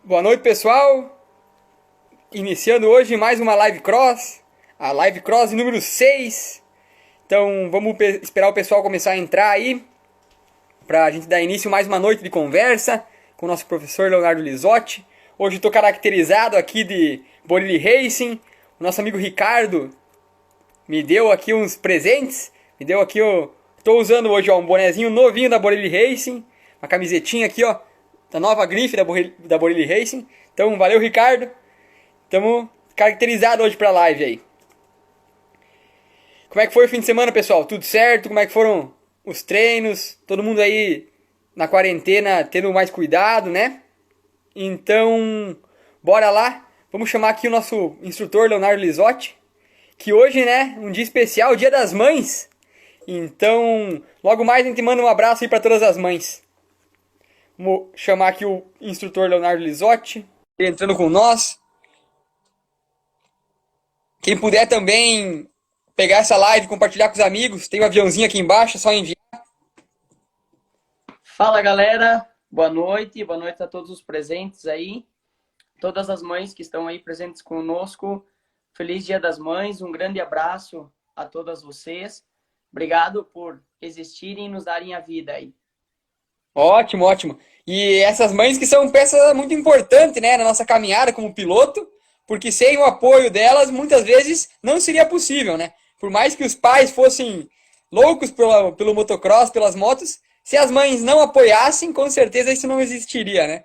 Boa noite, pessoal. Iniciando hoje mais uma Live Cross, a Live Cross número 6. Então vamos esperar o pessoal começar a entrar aí, para a gente dar início a mais uma noite de conversa com o nosso professor Leonardo Lisotti. Hoje estou caracterizado aqui de Borilli Racing. O nosso amigo Ricardo me deu aqui uns presentes. Estou usando hoje um bonezinho novinho da Borilli Racing, uma camisetinha aqui, ó, da nova grife da Borilli Racing. Então, valeu, Ricardo. Estamos caracterizados hoje para a live aí. Como é que foi o fim de semana, pessoal? Tudo certo? Como é que foram os treinos? Todo mundo aí na quarentena tendo mais cuidado, né? Então, bora lá. Vamos chamar aqui o nosso instrutor Leonardo Lisotti, que hoje, né, um dia especial, Dia das Mães. Então, logo mais a gente manda um abraço aí para todas as mães. Vamos chamar aqui o instrutor Leonardo Lisotti, entrando com nós. Quem puder também pegar essa live, compartilhar com os amigos, tem um aviãozinho aqui embaixo, é só enviar. Fala, galera, boa noite a todos os presentes aí, todas as mães que estão aí presentes conosco. Feliz Dia das Mães, um grande abraço a todas vocês. Obrigado por existirem e nos darem a vida aí. Ótimo, ótimo. E essas mães que são peça muito importante, né, na nossa caminhada como piloto, porque sem o apoio delas, muitas vezes não seria possível, né? Por mais que os pais fossem loucos pelo motocross, pelas motos, se as mães não apoiassem, com certeza isso não existiria, né?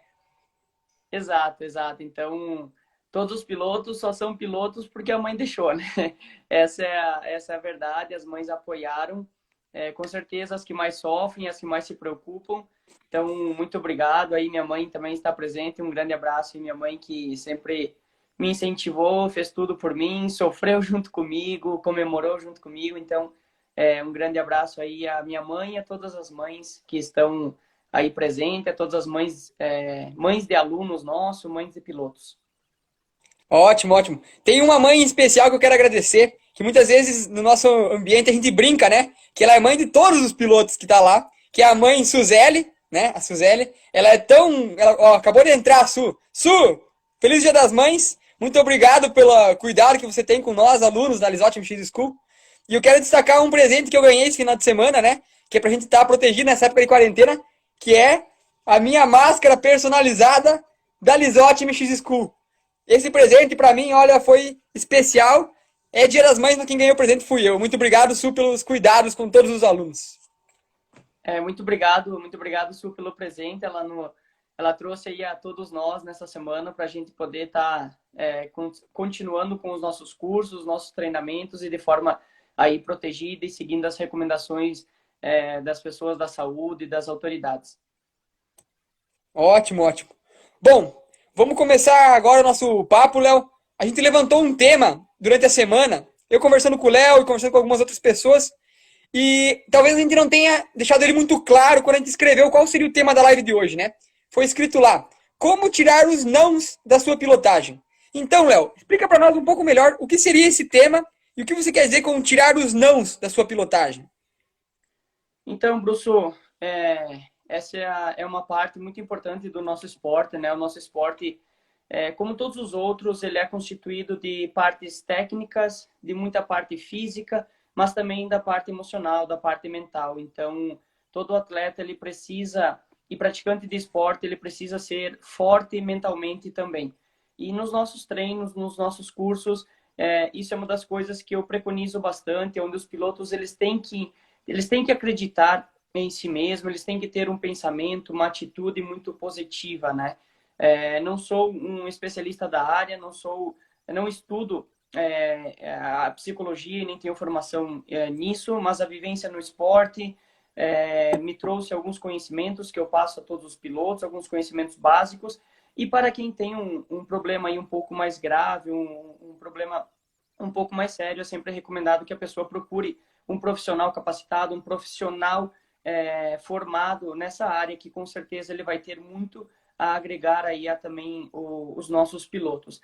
Exato, exato. Então, todos os pilotos só são pilotos porque a mãe deixou, né? Essa é a verdade, as mães apoiaram. Com certeza as que mais sofrem, as que mais se preocupam. Então, muito obrigado. Aí minha mãe também está presente. Um grande abraço. E minha mãe que sempre me incentivou, fez tudo por mim, sofreu junto comigo, comemorou junto comigo. Então, um grande abraço aí à minha mãe e a todas as mães que estão aí presentes, a todas as mães, mães de alunos nossos, mães de pilotos. Ótimo, ótimo. Tem uma mãe em especial que eu quero agradecer, que muitas vezes no nosso ambiente a gente brinca, né? Que ela é mãe de todos os pilotos que tá lá, que é a mãe Suzele, né? A Suzele. Ela é tão... ó, acabou de entrar a Su. Su, feliz Dia das Mães. Muito obrigado pelo cuidado que você tem com nós, alunos da Lisotti MX School. E eu quero destacar um presente que eu ganhei esse final de semana, né? Que é pra gente estar protegido nessa época de quarentena, que é a minha máscara personalizada da Lisotti MX School. Esse presente pra mim, olha, foi especial. É Dia das Mães, mas quem ganhou o presente fui eu. Muito obrigado, Su, pelos cuidados com todos os alunos. Muito obrigado, Su, pelo presente. Ela trouxe aí a todos nós nessa semana para a gente poder estar continuando com os nossos cursos, nossos treinamentos e de forma aí protegida e seguindo as recomendações das pessoas da saúde e das autoridades. Ótimo, ótimo. Bom, vamos começar agora o nosso papo, Léo. A gente levantou um tema durante a semana, eu conversando com o Léo e conversando com algumas outras pessoas, e talvez a gente não tenha deixado ele muito claro quando a gente escreveu qual seria o tema da live de hoje, né? Foi escrito lá: como tirar os nãos da sua pilotagem. Então, Léo, explica para nós um pouco melhor o que seria esse tema e o que você quer dizer com tirar os nãos da sua pilotagem. Então, Bruce, essa é uma parte muito importante do nosso esporte, né? O nosso esporte, como todos os outros, ele é constituído de partes técnicas, de muita parte física, mas também da parte emocional, da parte mental. Então, todo atleta ele precisa, e praticante de esporte, ele precisa ser forte mentalmente também. E nos nossos treinos, nos nossos cursos, isso é uma das coisas que eu preconizo bastante, onde os pilotos eles têm que acreditar em si mesmo, eles têm que ter um pensamento, uma atitude muito positiva, né? Não sou um especialista da área, não estudo a psicologia e nem tenho formação nisso, mas a vivência no esporte me trouxe alguns conhecimentos que eu passo a todos os pilotos, alguns conhecimentos básicos, e para quem tem um problema aí um pouco mais grave, um problema um pouco mais sério, é sempre recomendado que a pessoa procure um profissional capacitado, um profissional formado nessa área, que com certeza ele vai ter muito a agregar aí a também os nossos pilotos.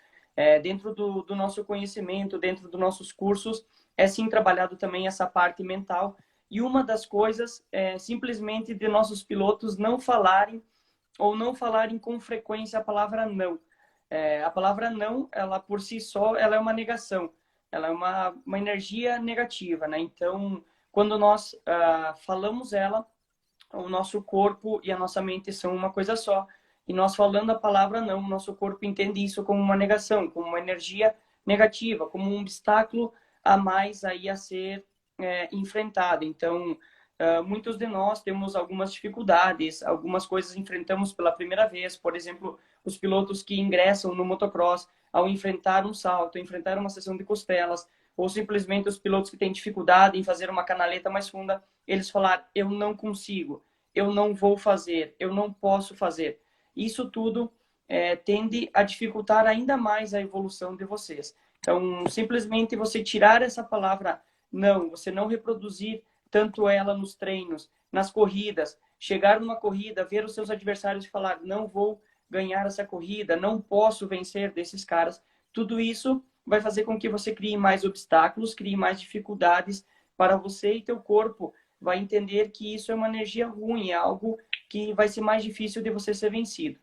Dentro do nosso conhecimento, dentro dos nossos cursos, é sim trabalhado também essa parte mental. E uma das coisas é simplesmente de nossos pilotos não falarem ou não falarem com frequência a palavra não. A palavra não, ela por si só, ela é uma negação. Ela é uma energia negativa, né? Então, quando nós falamos ela, o nosso corpo e a nossa mente são uma coisa só. E nós falando a palavra não, o nosso corpo entende isso como uma negação, como uma energia negativa, como um obstáculo a mais aí a ser enfrentado. Então, muitos de nós temos algumas dificuldades, algumas coisas enfrentamos pela primeira vez. Por exemplo, os pilotos que ingressam no motocross, ao enfrentar um salto, enfrentar uma sessão de costelas, ou simplesmente os pilotos que têm dificuldade em fazer uma canaleta mais funda, eles falar, eu não consigo, eu não vou fazer, eu não posso fazer. Isso tudo tende a dificultar ainda mais a evolução de vocês. Então, simplesmente você tirar essa palavra não, você não reproduzir tanto ela nos treinos, nas corridas, chegar numa corrida, ver os seus adversários e falar, não vou ganhar essa corrida, não posso vencer desses caras. Tudo isso vai fazer com que você crie mais obstáculos, crie mais dificuldades para você e teu corpo vai entender que isso é uma energia ruim, é algo que vai ser mais difícil de você ser vencido.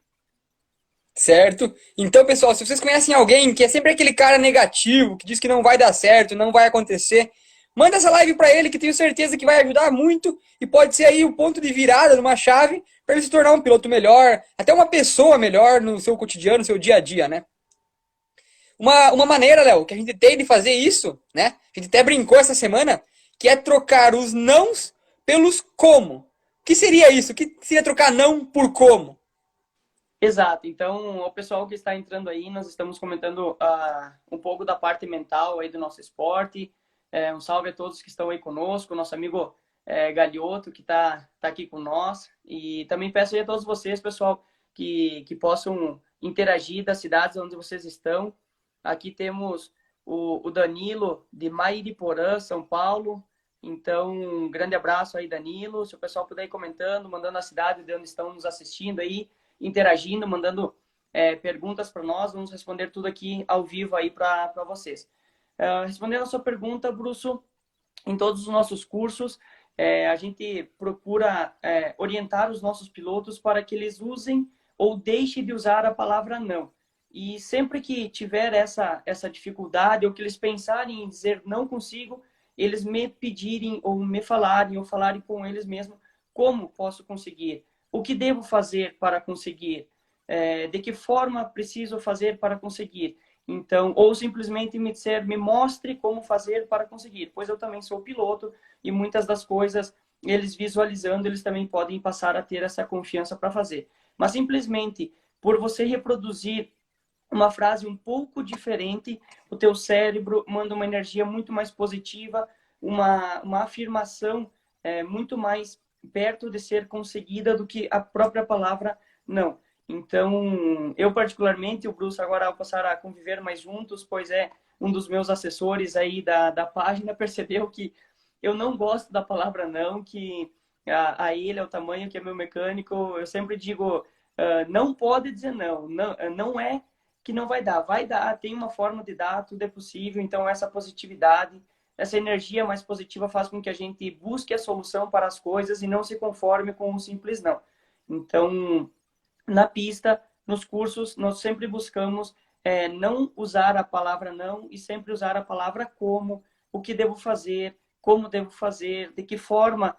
Certo? Então, pessoal, se vocês conhecem alguém que é sempre aquele cara negativo, que diz que não vai dar certo, não vai acontecer, manda essa live para ele, que tenho certeza que vai ajudar muito e pode ser aí o ponto de virada numa chave para ele se tornar um piloto melhor, até uma pessoa melhor no seu cotidiano, no seu dia a dia, né? Uma maneira, Léo, que a gente tem de fazer isso, né? A gente até brincou essa semana, que é trocar os nãos pelos como. O que seria isso? O que seria trocar não por como? Exato. Então, o pessoal que está entrando aí, nós estamos comentando um pouco da parte mental aí do nosso esporte. Um salve a todos que estão aí conosco, nosso amigo Galhoto, que tá aqui com nós. E também peço aí a todos vocês, pessoal, que possam interagir das cidades onde vocês estão. Aqui temos o Danilo, de Mairiporã, São Paulo. Então, um grande abraço aí, Danilo. Se o pessoal puder ir comentando, mandando a cidade de onde estão nos assistindo aí, interagindo, mandando perguntas para nós, vamos responder tudo aqui ao vivo aí para vocês. Respondendo a sua pergunta, Brusso, em todos os nossos cursos, a gente procura orientar os nossos pilotos para que eles usem ou deixem de usar a palavra não. E sempre que tiver essa dificuldade ou que eles pensarem em dizer não consigo, eles me pedirem ou me falarem ou falarem com eles mesmos como posso conseguir, o que devo fazer para conseguir, de que forma preciso fazer para conseguir. Então, ou simplesmente me disser, me mostre como fazer para conseguir, pois eu também sou piloto e muitas das coisas, eles visualizando, eles também podem passar a ter essa confiança para fazer. Mas simplesmente por você reproduzir uma frase um pouco diferente, o teu cérebro manda uma energia muito mais positiva, uma afirmação muito mais perto de ser conseguida do que a própria palavra não. Então, eu particularmente, o Bruce agora ao passar a conviver mais juntos, pois é um dos meus assessores aí da página, percebeu que eu não gosto da palavra não, que a ele, ao tamanho que é meu mecânico, eu sempre digo, não pode dizer não, não é que não vai dar, tem uma forma de dar, tudo é possível, então essa positividade, essa energia mais positiva faz com que a gente busque a solução para as coisas e não se conforme com um simples não. Então, na pista, nos cursos, nós sempre buscamos não usar a palavra não e sempre usar a palavra como, o que devo fazer, como devo fazer, de que forma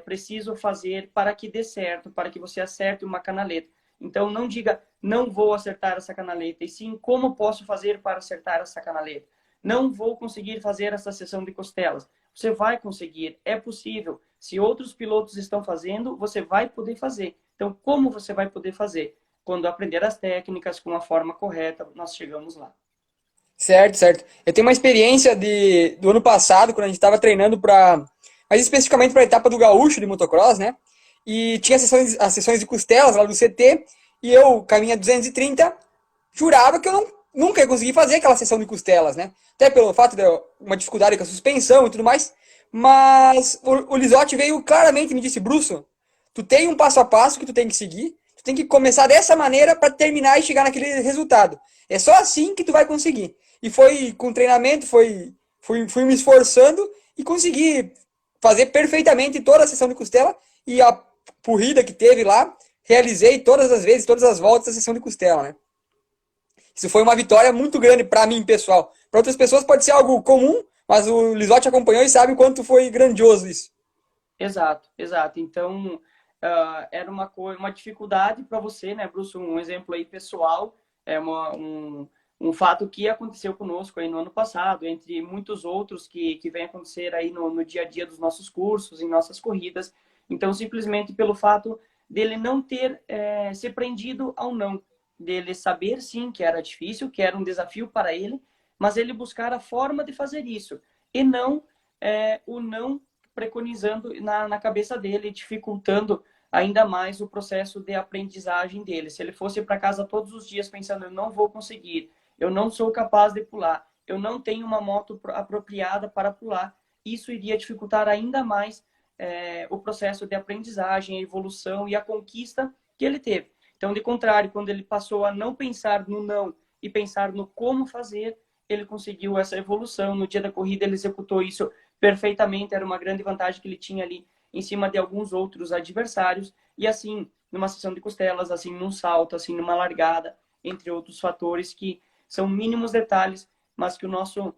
preciso fazer para que dê certo, para que você acerte uma canaleta. Então, não diga, não vou acertar essa canaleta, e sim, como posso fazer para acertar essa canaleta? Não vou conseguir fazer essa sessão de costelas. Você vai conseguir, é possível. Se outros pilotos estão fazendo, você vai poder fazer. Então, como você vai poder fazer? Quando aprender as técnicas com a forma correta, nós chegamos lá. Certo, certo. Eu tenho uma experiência do ano passado, quando a gente estava treinando para, mais especificamente para a etapa do Gaúcho de motocross, né? E tinha as sessões de costelas lá do CT, e eu, com a minha 230, jurava que eu nunca ia conseguir fazer aquela sessão de costelas, né? Até pelo fato de uma dificuldade com a suspensão e tudo mais. Mas o Lisotti veio claramente e me disse, Brusso, tu tem um passo a passo que tu tem que seguir, tu tem que começar dessa maneira para terminar e chegar naquele resultado. É só assim que tu vai conseguir. E foi com treinamento, fui me esforçando e consegui fazer perfeitamente toda a sessão de costela e a corrida que teve lá realizei todas as vezes, todas as voltas da sessão de costela, né? Isso foi uma vitória muito grande para mim, pessoal. Para outras pessoas pode ser algo comum, mas o Lisotti acompanhou e sabe o quanto foi grandioso isso. Exato, exato. Então, era uma dificuldade para você, né, Bruce? Um exemplo aí pessoal, um fato que aconteceu conosco aí no ano passado, entre muitos outros que vem acontecer aí no dia a dia dos nossos cursos, em nossas corridas. Então, simplesmente pelo fato dele não ter se prendido ao não, dele saber sim que era difícil, que era um desafio para ele, mas ele buscar a forma de fazer isso e não o não preconizando na cabeça dele, dificultando ainda mais o processo de aprendizagem dele. Se ele fosse para casa todos os dias pensando, eu não vou conseguir, eu não sou capaz de pular, eu não tenho uma moto apropriada para pular, isso iria dificultar ainda mais o processo de aprendizagem, a evolução e a conquista que ele teve. Então, de contrário, quando ele passou a não pensar no não e pensar no como fazer, ele conseguiu essa evolução. No dia da corrida, ele executou isso perfeitamente, era uma grande vantagem que ele tinha ali em cima de alguns outros adversários, e assim, numa sessão de costelas, assim, num salto, assim, numa largada, entre outros fatores que são mínimos detalhes, mas que o nosso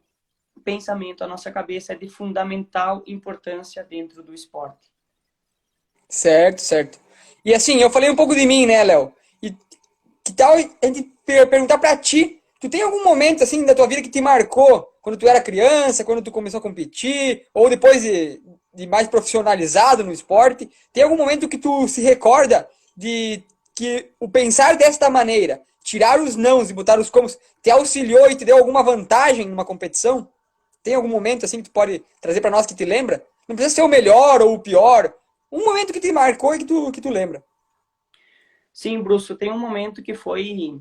pensamento, a nossa cabeça é de fundamental importância dentro do esporte. Certo, certo. E assim, eu falei um pouco de mim, né, Léo? E que tal a gente perguntar pra ti, tu tem algum momento assim da tua vida que te marcou quando tu era criança, quando tu começou a competir, ou depois de mais profissionalizado no esporte? Tem algum momento que tu se recorda de que o pensar desta maneira, tirar os nãos e botar os comos, te auxiliou e te deu alguma vantagem numa competição? Tem algum momento assim que tu pode trazer pra nós que te lembra? Não precisa ser o melhor ou o pior. Um momento que te marcou e que tu lembra. Sim, Bruce, tem um momento que foi,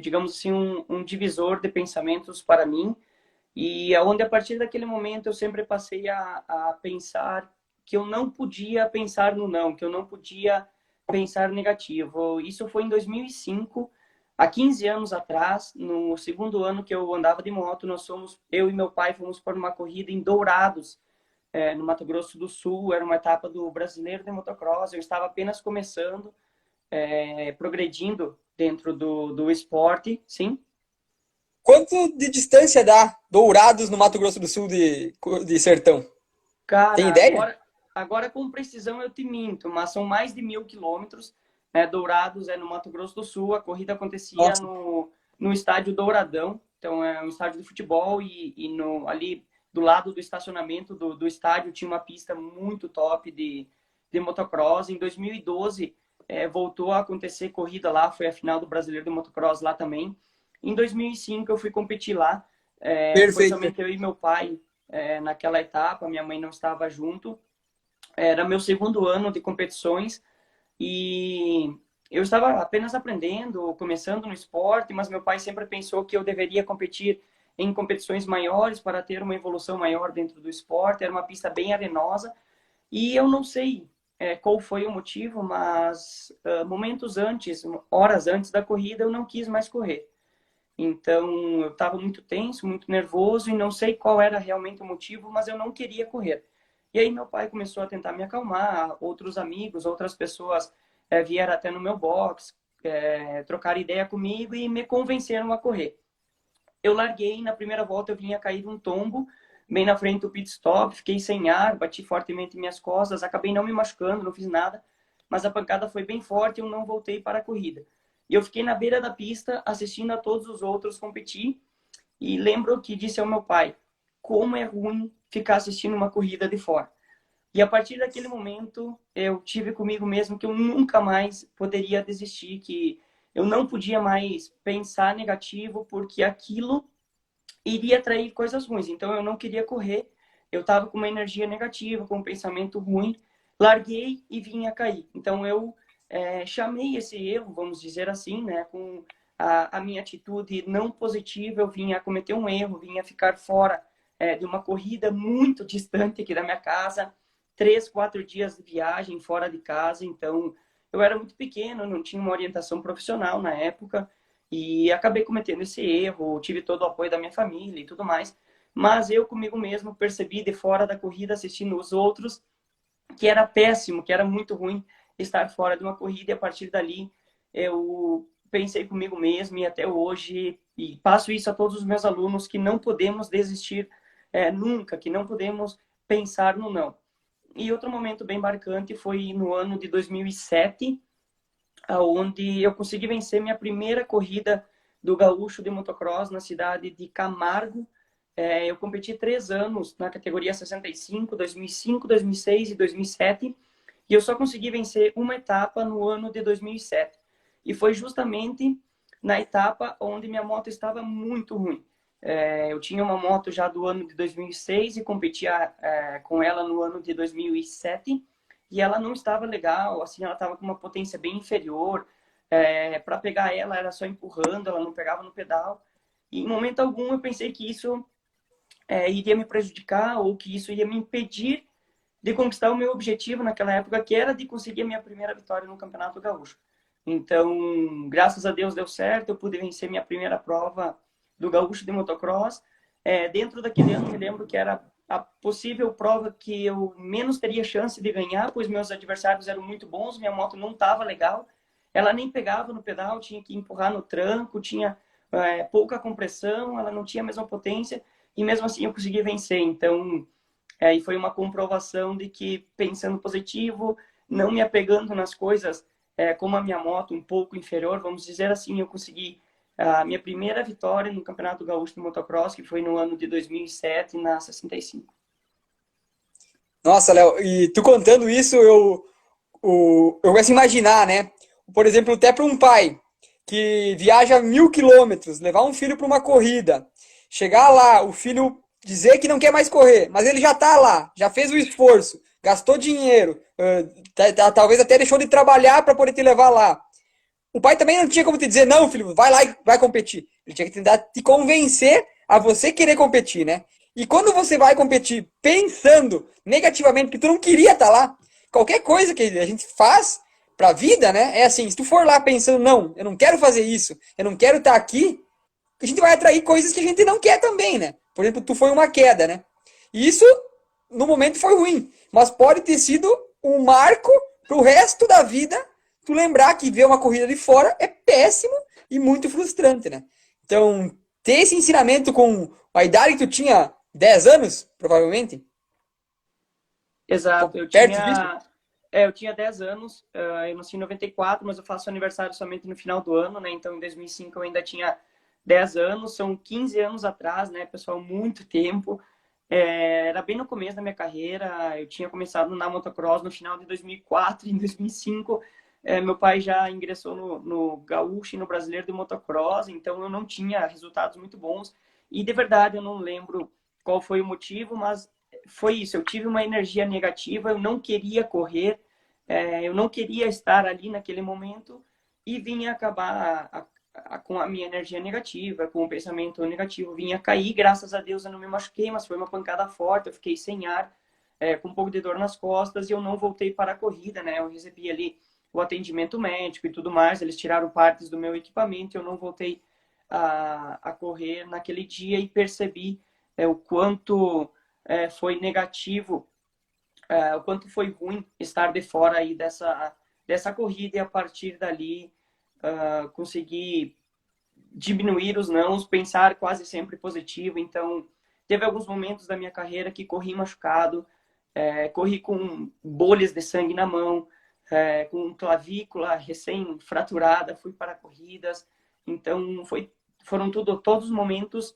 digamos assim, um divisor de pensamentos para mim, e onde a partir daquele momento eu sempre passei a pensar que eu não podia pensar no não, que eu não podia pensar negativo. Isso foi em 2005, há 15 anos atrás, no segundo ano que eu andava de moto, eu e meu pai fomos para uma corrida em Dourados, no Mato Grosso do Sul, era uma etapa do Brasileiro de Motocross, eu estava apenas começando, progredindo dentro do esporte, sim. Quanto de distância dá Dourados no Mato Grosso do Sul de Sertão? Tem Cara, ideia? agora com precisão eu te minto, mas são mais de 1.000 quilômetros. Né? Dourados é no Mato Grosso do Sul, a corrida acontecia Nossa, no estádio Douradão, então é um estádio de futebol e ali do lado do estacionamento do estádio tinha uma pista muito top de motocross. Em 2012 voltou a acontecer corrida lá, foi a final do Brasileiro de Motocross lá também. Em 2005 eu fui competir lá, foi perfeito. somente eu e meu pai naquela etapa, minha mãe não estava junto. Era meu segundo ano de competições e eu estava apenas aprendendo, começando no esporte, mas meu pai sempre pensou que eu deveria competir em competições maiores para ter uma evolução maior dentro do esporte. Era uma pista bem arenosa e eu não sei qual foi o motivo, mas momentos antes, horas antes da corrida, eu não quis mais correr. Então, eu estava muito tenso, muito nervoso e não sei qual era realmente o motivo, mas eu não queria correr. E aí meu pai começou a tentar me acalmar, outros amigos, outras pessoas vieram até no meu box, trocar ideia comigo e me convenceram a correr. Eu larguei, na primeira volta eu vinha cair um tombo, bem na frente do pit stop, fiquei sem ar, bati fortemente em minhas costas, acabei não me machucando, não fiz nada, mas a pancada foi bem forte e eu não voltei para a corrida. E eu fiquei na beira da pista assistindo a todos os outros competir e lembro que disse ao meu pai, como é ruim ficar assistindo uma corrida de fora. E a partir daquele momento, eu tive comigo mesmo que eu nunca mais poderia desistir, que eu não podia mais pensar negativo, porque aquilo iria atrair coisas ruins. Então, eu não queria correr, eu estava com uma energia negativa, com um pensamento ruim, larguei e vinha cair. Então, eu chamei esse erro, vamos dizer assim, né, com a minha atitude não positiva, eu vinha cometer um erro, vinha ficar fora de uma corrida muito distante aqui da minha casa, 3, 4 dias de viagem fora de casa, então eu era muito pequeno, não tinha uma orientação profissional na época e acabei cometendo esse erro, tive todo o apoio da minha família e tudo mais, mas eu comigo mesmo percebi de fora da corrida, assistindo os outros, que era péssimo, que era muito ruim estar fora de uma corrida, e a partir dali eu pensei comigo mesmo e até hoje, e passo isso a todos os meus alunos, que não podemos desistir nunca, que não podemos pensar no não. E outro momento bem marcante foi no ano de 2007, onde eu consegui vencer minha primeira corrida do Gaúcho de motocross na cidade de Camargo. Eu competi 3 anos na categoria 65, 2005, 2006 e 2007, e eu só consegui vencer uma etapa no ano de 2007. E foi justamente na etapa onde minha moto estava muito ruim. Eu tinha uma moto já do ano de 2006 e competia com ela no ano de 2007, e ela não estava legal, assim, ela estava com uma potência bem inferior. Para pegar ela era só empurrando, ela não pegava no pedal. E em momento algum eu pensei que isso iria me prejudicar ou que isso ia me impedir de conquistar o meu objetivo naquela época, que era de conseguir a minha primeira vitória no Campeonato Gaúcho. Então, graças a Deus deu certo, eu pude vencer minha primeira prova do Gaúcho de motocross. Dentro daquele ano, me lembro que era a possível prova que eu menos teria chance de ganhar, pois meus adversários eram muito bons, minha moto não estava legal, ela nem pegava no pedal, tinha que empurrar no tranco, tinha pouca compressão, ela não tinha a mesma potência, e mesmo assim eu consegui vencer. Então, aí foi uma comprovação de que, pensando positivo, não me apegando nas coisas, como a minha moto um pouco inferior, vamos dizer assim, eu consegui a minha primeira vitória no Campeonato Gaúcho de Motocross, que foi no ano de 2007, na 65. Nossa, Léo, e tu contando isso, eu começo a imaginar, né? Por exemplo, até para um pai que viaja 1.000 quilômetros, levar um filho para uma corrida, chegar lá, o filho dizer que não quer mais correr, mas ele já tá lá, já fez o esforço, gastou dinheiro, talvez até deixou de trabalhar para poder te levar lá. O pai também não tinha como te dizer, não, filho, vai lá e vai competir. Ele tinha que tentar te convencer a você querer competir, né? E quando você vai competir pensando negativamente que tu não queria estar lá, qualquer coisa que a gente faz pra vida, né? É assim, se tu for lá pensando, não, eu não quero fazer isso, eu não quero estar aqui, a gente vai atrair coisas que a gente não quer também, né? Por exemplo, tu foi uma queda, né? E isso, no momento, foi ruim. Mas pode ter sido um marco pro resto da vida tu lembrar que ver uma corrida de fora é péssimo e muito frustrante, né? Então, ter esse ensinamento com a idade que tu tinha 10 anos, provavelmente, Exato, eu perto disso, tinha 10 anos, eu nasci em 94, mas eu faço aniversário somente no final do ano, né? Então, em 2005 eu ainda tinha 10 anos, são 15 anos atrás, né, pessoal? Muito tempo. Era bem no começo da minha carreira, eu tinha começado na motocross no final de 2004, em 2005 meu pai já ingressou no Gaúcho e no Brasileiro de Motocross, então eu não tinha resultados muito bons, e de verdade eu não lembro qual foi o motivo, mas foi isso, eu tive uma energia negativa, eu não queria correr, eu não queria estar ali naquele momento, e vinha acabar com a minha energia negativa, com o pensamento negativo, vinha cair. Graças a Deus eu não me machuquei, mas foi uma pancada forte, eu fiquei sem ar, com um pouco de dor nas costas, e eu não voltei para a corrida, né? Eu recebi ali o atendimento médico e tudo mais, eles tiraram partes do meu equipamento, eu não voltei a correr naquele dia, e percebi o quanto foi negativo, o quanto foi ruim estar de fora aí dessa corrida, e a partir dali conseguir diminuir os nãos, pensar quase sempre positivo. Então, teve alguns momentos da minha carreira que corri machucado, corri com bolhas de sangue na mão, com clavícula recém-fraturada, fui para corridas. Então, foram todos os momentos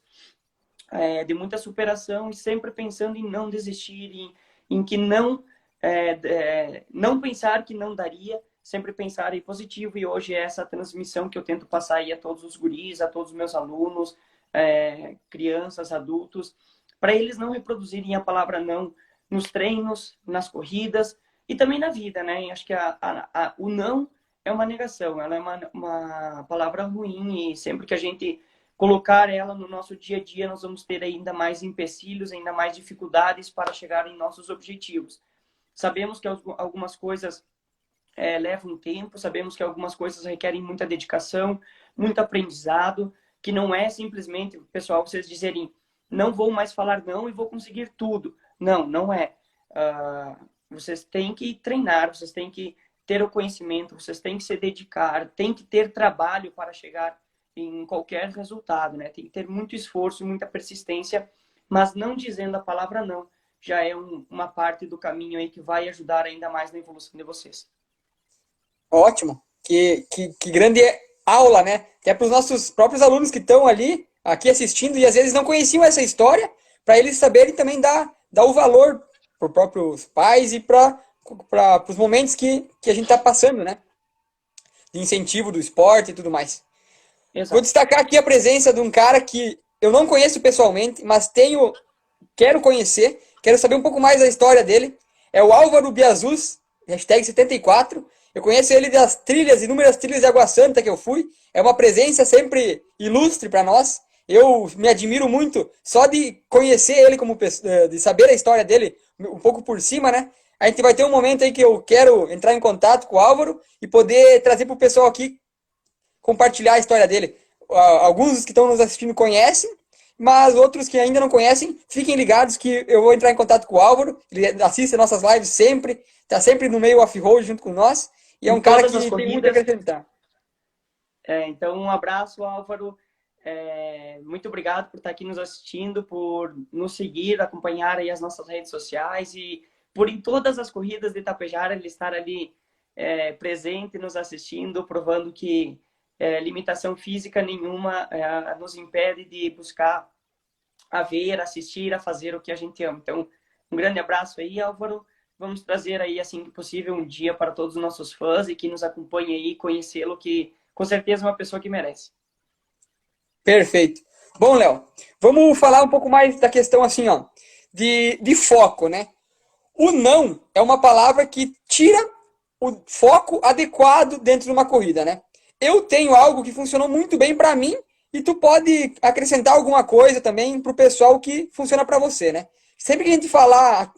de muita superação, e sempre pensando em não desistir, em que não pensar que não daria, sempre pensar em positivo. E hoje é essa transmissão que eu tento passar aí a todos os guris, a todos os meus alunos, crianças, adultos, para eles não reproduzirem a palavra não nos treinos, nas corridas e também na vida, né? E acho que o não é uma negação, ela é uma palavra ruim, e sempre que a gente colocar ela no nosso dia a dia, nós vamos ter ainda mais empecilhos, ainda mais dificuldades para chegar em nossos objetivos. Sabemos que algumas coisas levam tempo, sabemos que algumas coisas requerem muita dedicação, muito aprendizado, que não é simplesmente, pessoal, vocês dizerem, não vou mais falar não e vou conseguir tudo. Não, não é. Vocês têm que treinar, vocês têm que ter o conhecimento, vocês têm que se dedicar, têm que ter trabalho para chegar em qualquer resultado, né? Tem que ter muito esforço, muita persistência, mas não dizendo a palavra não, já é uma parte do caminho aí que vai ajudar ainda mais na evolução de vocês. Ótimo. Que grande aula, né? Até para os nossos próprios alunos que estão ali, aqui assistindo, e às vezes não conheciam essa história, para eles saberem também dar o valor para os próprios pais e para os momentos que a gente está passando, né? De incentivo do esporte e tudo mais. Vou Exato. destacar aqui a presença de um cara que eu não conheço pessoalmente, mas quero conhecer, quero saber um pouco mais da história dele. É o Álvaro Biazus, hashtag 74. Eu conheço ele das trilhas, inúmeras trilhas de Água Santa que eu fui. É uma presença sempre ilustre para nós. Eu me admiro muito só de conhecer ele como de saber a história dele um pouco por cima, né? A gente vai ter um momento aí que eu quero entrar em contato com o Álvaro e poder trazer para o pessoal aqui compartilhar a história dele. Alguns dos que estão nos assistindo conhecem, mas outros que ainda não conhecem, fiquem ligados que eu vou entrar em contato com o Álvaro. Ele assiste nossas lives sempre, está sempre no meio off-road junto com nós, e é Em um cara todas as que tem muito a corridas. acrescentar. Então, um abraço, Álvaro. Muito obrigado por estar aqui nos assistindo, por nos seguir, acompanhar aí as nossas redes sociais e por em todas as corridas de Itapejara ele estar ali presente, nos assistindo, provando que limitação física nenhuma nos impede de buscar a ver, assistir, a fazer o que a gente ama. Então, um grande abraço aí, Álvaro. Vamos trazer aí, assim que possível, um dia para todos os nossos fãs e que nos acompanhem aí, conhecê-lo, que com certeza é uma pessoa que merece. Perfeito. Bom, Léo, vamos falar um pouco mais da questão assim, ó, de foco, né? O não é uma palavra que tira o foco adequado dentro de uma corrida, né? Eu tenho algo que funcionou muito bem para mim e tu pode acrescentar alguma coisa também pro pessoal que funciona para você, né? Sempre que a gente fala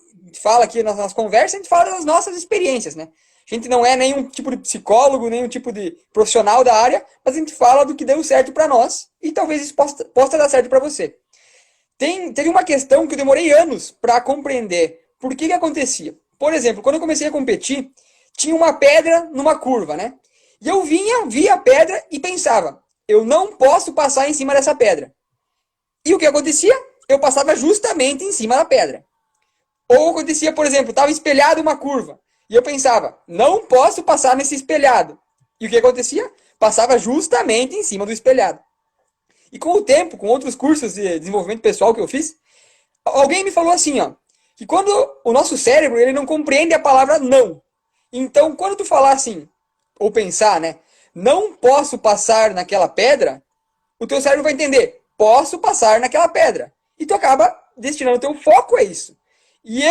aqui nas conversas, a gente fala das nossas experiências, né? A gente não é nenhum tipo de psicólogo, nenhum tipo de profissional da área, mas a gente fala do que deu certo para nós e talvez isso possa dar certo para você. Teve uma questão que eu demorei anos para compreender. Por que acontecia? Por exemplo, quando eu comecei a competir, tinha uma pedra numa curva, né? E eu via a pedra e pensava, eu não posso passar em cima dessa pedra. E o que acontecia? Eu passava justamente em cima da pedra. Ou acontecia, por exemplo, estava espelhado uma curva. E eu pensava, não posso passar nesse espelhado. E o que acontecia? Passava justamente em cima do espelhado. E com o tempo, com outros cursos de desenvolvimento pessoal que eu fiz, alguém me falou assim, ó, que quando o nosso cérebro ele não compreende a palavra não. Então, quando tu falar assim, ou pensar, né, não posso passar naquela pedra, o teu cérebro vai entender, posso passar naquela pedra. E tu acaba destinando o teu foco a isso. E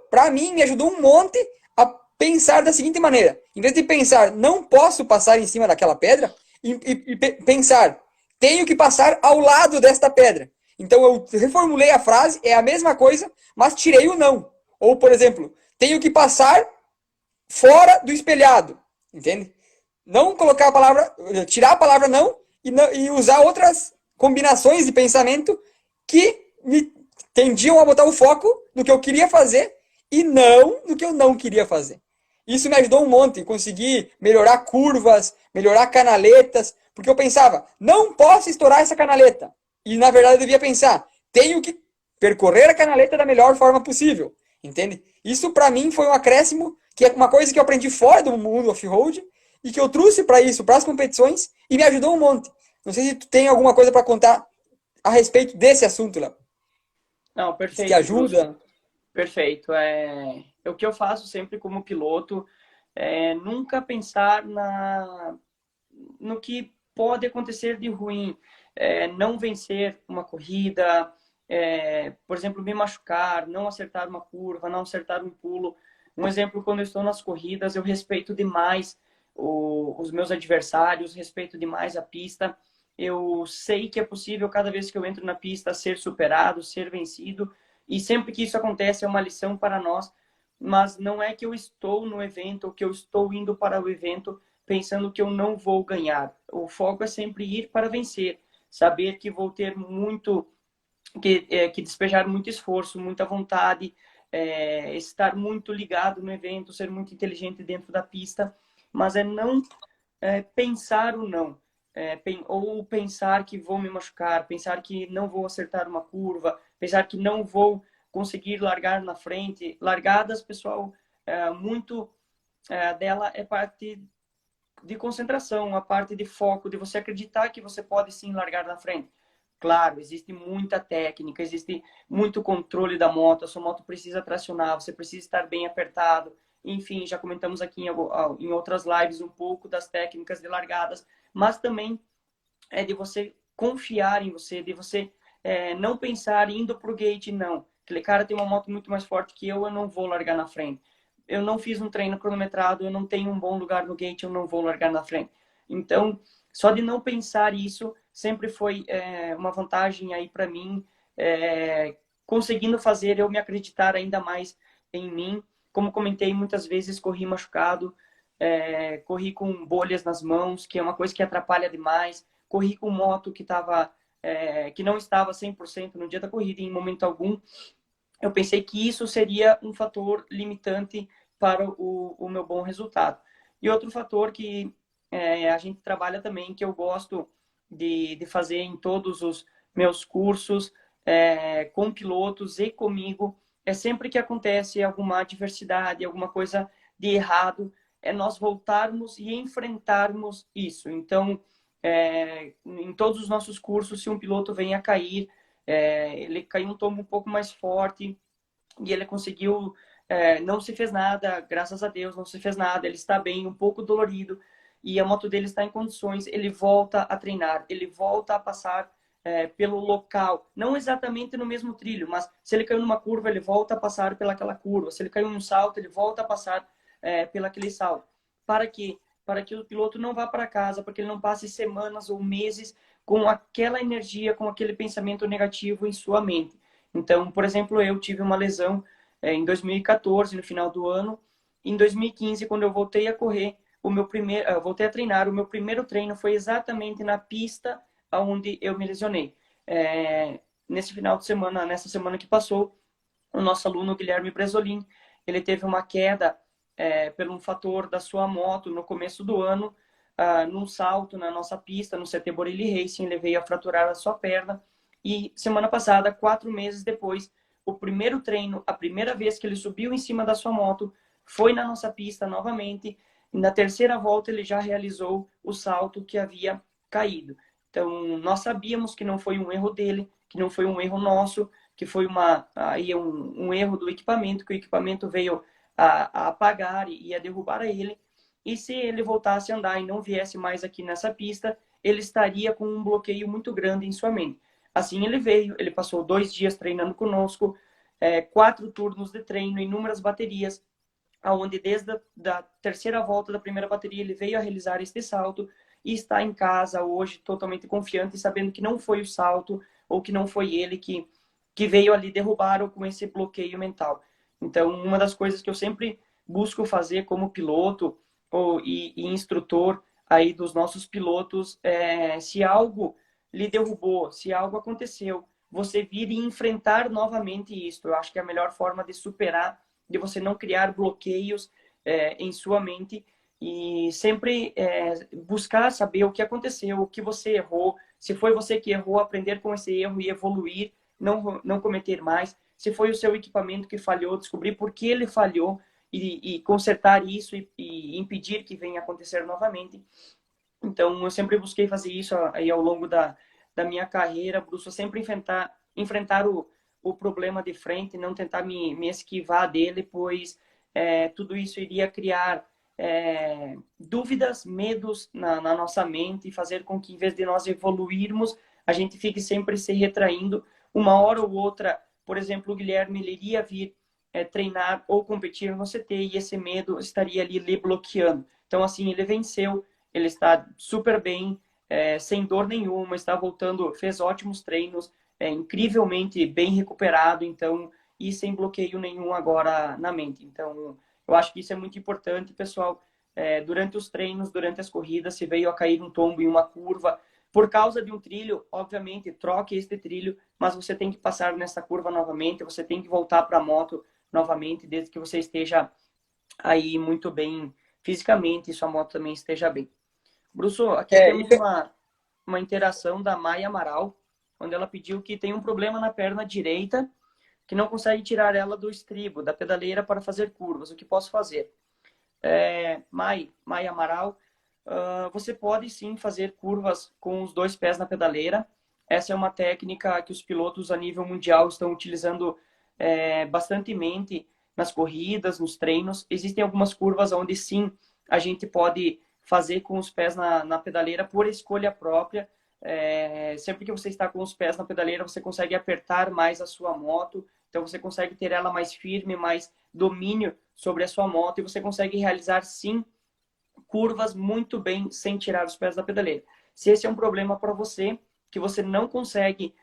para mim, me ajudou um monte a pensar da seguinte maneira. Em vez de pensar, não posso passar em cima daquela pedra, e pensar, tenho que passar ao lado desta pedra. Então eu reformulei a frase, é a mesma coisa, mas tirei o não. Ou, por exemplo, tenho que passar fora do espelhado. Entende? Não colocar a palavra, tirar a palavra não e usar outras combinações de pensamento que me tendiam a botar o foco no que eu queria fazer e não no que eu não queria fazer. Isso me ajudou um monte, consegui melhorar curvas, melhorar canaletas, porque eu pensava, não posso estourar essa canaleta. E na verdade eu devia pensar, tenho que percorrer a canaleta da melhor forma possível, entende? Isso para mim foi um acréscimo, que é uma coisa que eu aprendi fora do mundo off-road e que eu trouxe para isso, para as competições e me ajudou um monte. Não sei se tu tem alguma coisa para contar a respeito desse assunto, Léo. Não, Se te perfeito, Bruce. ajuda. Perfeito. O que eu faço sempre como piloto é nunca pensar no que pode acontecer de ruim. Não vencer uma corrida, por exemplo, me machucar, não acertar uma curva, não acertar um pulo. Um exemplo, quando eu estou nas corridas, eu respeito demais os meus adversários, respeito demais a pista. Eu sei que é possível, cada vez que eu entro na pista, ser superado, ser vencido. E sempre que isso acontece, é uma lição para nós. Mas não é que eu estou no evento, ou que eu estou indo para o evento pensando que eu não vou ganhar. O foco é sempre ir para vencer. Saber que vou ter que despejar muito esforço, muita vontade, estar muito ligado no evento, ser muito inteligente dentro da pista mas é não pensar o não. Ou pensar que vou me machucar, pensar que não vou acertar uma curva, pensar que não vou conseguir largar na frente. Largadas, pessoal, muito dela é parte de concentração, a parte de foco, de você acreditar que você pode sim largar na frente. Claro, existe muita técnica, existe muito controle da moto, a sua moto precisa tracionar, você precisa estar bem apertado. Enfim, já comentamos aqui em outras lives um pouco das técnicas de largadas, mas também é de você confiar em você, de você não pensar indo pro gate, não. Aquele cara tem uma moto muito mais forte que eu não vou largar na frente. Eu não fiz um treino cronometrado, eu não tenho um bom lugar no gate, eu não vou largar na frente. Então, só de não pensar isso sempre foi uma vantagem aí para mim, conseguindo fazer eu me acreditar ainda mais em mim. Como comentei, muitas vezes corri machucado, corri com bolhas nas mãos, que é uma coisa que atrapalha demais. Corri com moto que não estava 100% no dia da corrida em momento algum. Eu pensei que isso seria um fator limitante para o meu bom resultado. E outro fator que a gente trabalha também, que eu gosto de fazer em todos os meus cursos, com pilotos e comigo, é sempre que acontece alguma adversidade, alguma coisa de errado, é nós voltarmos e enfrentarmos isso. Então, em todos os nossos cursos, se um piloto vem a cair, ele caiu um tombo um pouco mais forte e ele conseguiu, não se fez nada, graças a Deus, não se fez nada, ele está bem, um pouco dolorido e a moto dele está em condições, ele volta a treinar, ele volta a passar pelo local, não exatamente no mesmo trilho, mas se ele caiu numa curva, ele volta a passar pelaquela curva, se ele caiu num salto, ele volta a passar pelaquele salto. Para quê? Para que o piloto não vá para casa, para que ele não passe semanas ou meses com aquela energia, com aquele pensamento negativo em sua mente. Então, por exemplo, eu tive uma lesão em 2014, no final do ano. Em 2015, quando eu voltei a correr, voltei a treinar, o meu primeiro treino foi exatamente na pista onde eu me lesionei. Nesse final de semana, nessa semana que passou, o nosso aluno Guilherme Bresolin, ele teve uma queda por um fator da sua moto no começo do ano, num salto na nossa pista, no CT Borilli Racing, ele veio a fraturar a sua perna. E semana passada, 4 meses depois, o primeiro treino, a primeira vez que ele subiu em cima da sua moto, foi na nossa pista novamente. E na terceira volta, ele já realizou o salto que havia caído. Então, nós sabíamos que não foi um erro dele, que não foi um erro nosso, que foi um erro do equipamento, que o equipamento veio a apagar e a derrubar ele. E se ele voltasse a andar e não viesse mais aqui nessa pista, ele estaria com um bloqueio muito grande em sua mente. Assim ele veio, ele passou 2 dias treinando conosco, 4 turnos de treino, inúmeras baterias, aonde desde a terceira volta da primeira bateria ele veio a realizar este salto e está em casa hoje totalmente confiante, sabendo que não foi o salto ou que não foi ele que veio ali derrubar ou com esse bloqueio mental. Então, uma das coisas que eu sempre busco fazer como piloto e instrutor aí dos nossos pilotos, se algo lhe derrubou, se algo aconteceu, você vir e enfrentar novamente isso. Eu acho que é a melhor forma de superar, de você não criar bloqueios em sua mente e sempre buscar saber o que aconteceu, o que você errou, se foi você que errou, aprender com esse erro e evoluir, não cometer mais. Se foi o seu equipamento que falhou, descobrir por que ele falhou e consertar isso e impedir que venha a acontecer novamente. Então, eu sempre busquei fazer isso aí ao longo da minha carreira, busco sempre enfrentar o problema de frente, não tentar me esquivar dele, pois tudo isso iria criar dúvidas, medos na nossa mente e fazer com que, em vez de nós evoluirmos, a gente fique sempre se retraindo. Uma hora ou outra, por exemplo, o Guilherme ele iria vir treinar ou competir no CT e esse medo estaria ali lhe bloqueando. Então, assim, ele venceu, ele está super bem, sem dor nenhuma, está voltando, fez ótimos treinos, incrivelmente bem recuperado, então, e sem bloqueio nenhum agora na mente. Então, eu acho que isso é muito importante, pessoal. Durante os treinos, durante as corridas, se veio a cair um tombo em uma curva, por causa de um trilho, obviamente, troque este trilho, mas você tem que passar nessa curva novamente, você tem que voltar para a moto novamente, desde que você esteja aí muito bem fisicamente e sua moto também esteja bem. Brusso, aqui É, temos uma interação da Maia Amaral, onde ela pediu que tem um problema na perna direita, que não consegue tirar ela do estribo, da pedaleira para fazer curvas. O que posso fazer? Maia Amaral, você pode sim fazer curvas com os dois pés na pedaleira. Essa é uma técnica que os pilotos a nível mundial estão utilizando bastantemente nas corridas, nos treinos. Existem algumas curvas onde sim a gente pode fazer com os pés na pedaleira por escolha própria. Sempre que você está com os pés na pedaleira, você consegue apertar mais a sua moto, então você consegue ter ela mais firme, mais domínio sobre a sua moto, e você consegue realizar sim curvas muito bem sem tirar os pés da pedaleira. Se esse é um problema para você, que você não consegue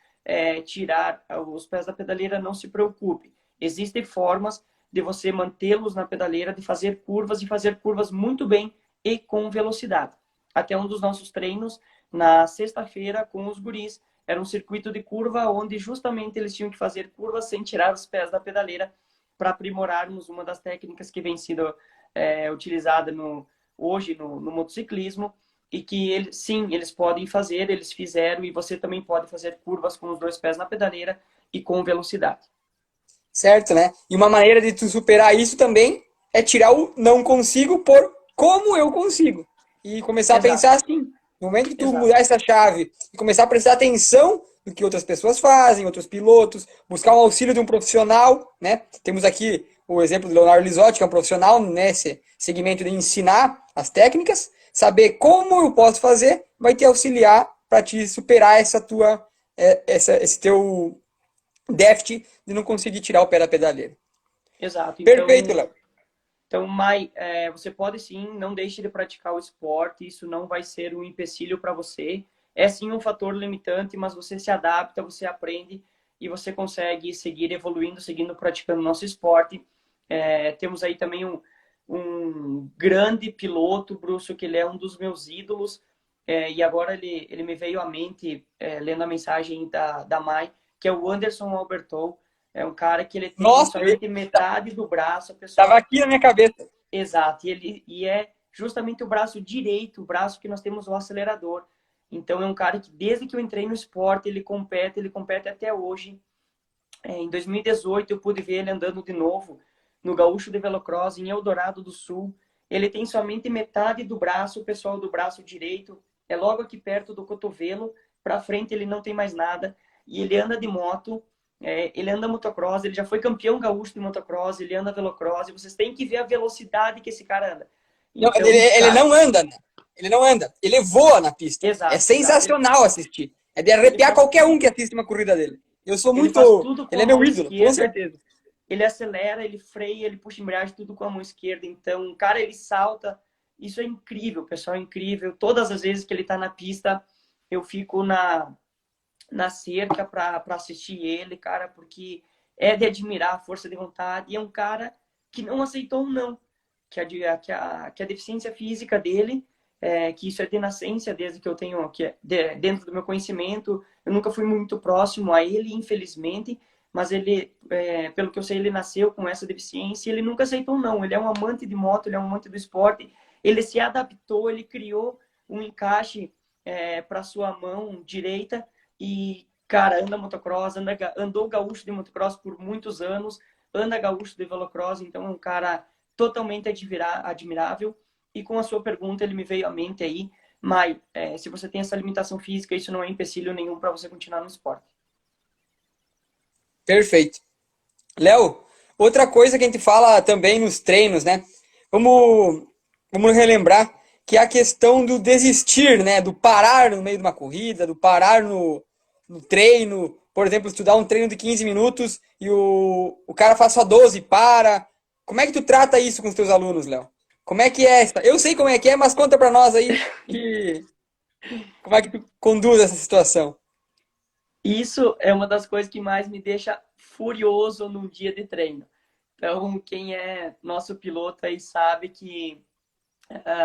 tirar os pés da pedaleira, não se preocupe. Existem formas de você mantê-los na pedaleira, de fazer curvas e fazer curvas muito bem e com velocidade. Até um dos nossos treinos, na sexta-feira, com os guris, era um circuito de curva onde justamente eles tinham que fazer curvas sem tirar os pés da pedaleira para aprimorarmos uma das técnicas que vem sendo utilizada hoje no motociclismo, e que eles podem fazer, eles fizeram, e você também pode fazer curvas com os dois pés na pedaleira e com velocidade. certo, né? E uma maneira de tu superar isso também é tirar o não consigo por como eu consigo. E começar a Exato, pensar assim, no momento que tu exato. mudar essa chave e começar a prestar atenção no que outras pessoas fazem, outros pilotos, buscar um auxílio de um profissional, né? Temos aqui o exemplo do Leonardo Lisotti, que é um profissional nesse segmento de ensinar as técnicas, saber como eu posso fazer, vai te auxiliar para te superar esse teu déficit de não conseguir tirar o pé da pedaleira. Exato. Perfeito, Léo. Então, Mai, você pode sim, não deixe de praticar o esporte, isso não vai ser um empecilho para você. É sim um fator limitante, mas você se adapta, você aprende e você consegue seguir evoluindo, seguindo praticando nosso esporte. Temos aí também um grande piloto, Brusso, que ele é um dos meus ídolos, e agora ele me veio à mente, lendo a mensagem da Mai, que é o Anderson Albertou. É um cara que ele tem Nossa, somente metade do braço, estava pessoal. aqui na minha cabeça. Exato. E é justamente o braço direito, o braço que nós temos o acelerador. Então é um cara que desde que eu entrei no esporte, ele compete até hoje. Em 2018 eu pude ver ele andando de novo no Gaúcho de Velocross em Eldorado do Sul. Ele tem somente metade do braço, o pessoal do braço direito é logo aqui perto do cotovelo, para frente ele não tem mais nada, e ele anda de moto, ele anda motocross, ele já foi campeão gaúcho de motocross, ele anda velocross, e vocês têm que ver a velocidade que esse cara anda. Não, ele, Então, ele cara, não anda, né? Ele não anda. Ele voa na pista. É exato, exato. sensacional assistir. É de Ele arrepiar faz, qualquer um que assiste uma corrida dele. Eu sou ele faz muito. tudo com Ele a é meu mão ídolo, com esquerda, certeza. ele acelera, ele freia, ele puxa embreagem, tudo com a mão esquerda. Então, cara, ele salta. Isso é incrível, pessoal, é incrível. Todas as vezes que ele tá na pista, eu fico na cerca para assistir ele, cara, porque é de admirar a força de vontade. E é um cara que não aceitou um não. Que a deficiência física dele, que isso é de nascença, desde que eu tenho, dentro do meu conhecimento, eu nunca fui muito próximo a ele, infelizmente, mas ele, pelo que eu sei, ele nasceu com essa deficiência e ele nunca aceitou um não. Ele é um amante de moto, ele é um amante do esporte, ele se adaptou, ele criou um encaixe para sua mão direita e, cara, anda motocross, andou gaúcho de motocross por muitos anos, anda gaúcho de velocross, então é um cara totalmente admirável. E com a sua pergunta, ele me veio à mente aí, Mai, se você tem essa limitação física, isso não é empecilho nenhum para você continuar no esporte. Perfeito. Léo, outra coisa que a gente fala também nos treinos, né? Vamos, vamos relembrar que é a questão do desistir, né? Do parar no meio de uma corrida, do parar no treino. Por exemplo, estudar um treino de 15 minutos e o cara faz só 12 e para. Como é que tu trata isso com os teus alunos, Léo? Como é que é? Eu sei como é, mas conta pra nós aí como é que tu conduz essa situação. Isso é uma das coisas que mais me deixa furioso num dia de treino. Então, quem é nosso piloto aí sabe que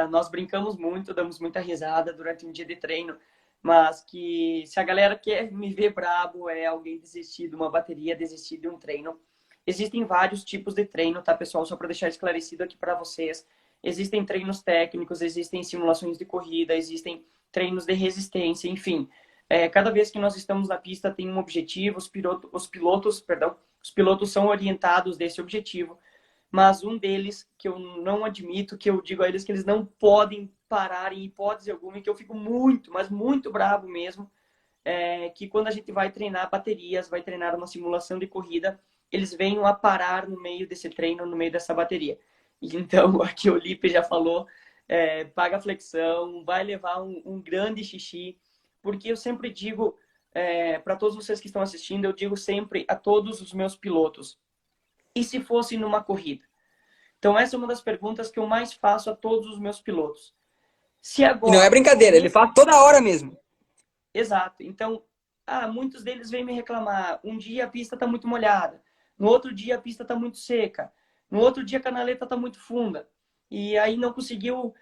nós brincamos muito, damos muita risada durante um dia de treino, mas que se a galera quer me ver brabo, é alguém desistir de uma bateria, desistir de um treino. Existem vários tipos de treino, tá, pessoal? Só para deixar esclarecido aqui para vocês. existem treinos técnicos, existem simulações de corrida, existem treinos de resistência, enfim. Cada vez que nós estamos na pista tem um objetivo, os pilotos são orientados desse objetivo, mas um deles que eu não admito, que eu digo a eles que eles não podem parar em hipótese alguma, e que eu fico muito, mas muito bravo mesmo, que quando a gente vai treinar baterias, vai treinar uma simulação de corrida, eles venham a parar no meio desse treino, no meio dessa bateria. Então, aqui o Lipe já falou, paga flexão, vai levar um grande xixi, porque eu sempre digo, para todos vocês que estão assistindo, eu digo sempre a todos os meus pilotos, e se fosse numa corrida? Então, essa é uma das perguntas que eu mais faço a todos os meus pilotos. Se agora... E não é brincadeira, ele faz toda hora mesmo. Exato. Então, muitos deles vêm me reclamar. Um dia a pista está muito molhada, no outro dia a pista está muito seca, no outro dia a canaleta está muito funda. E aí não conseguiu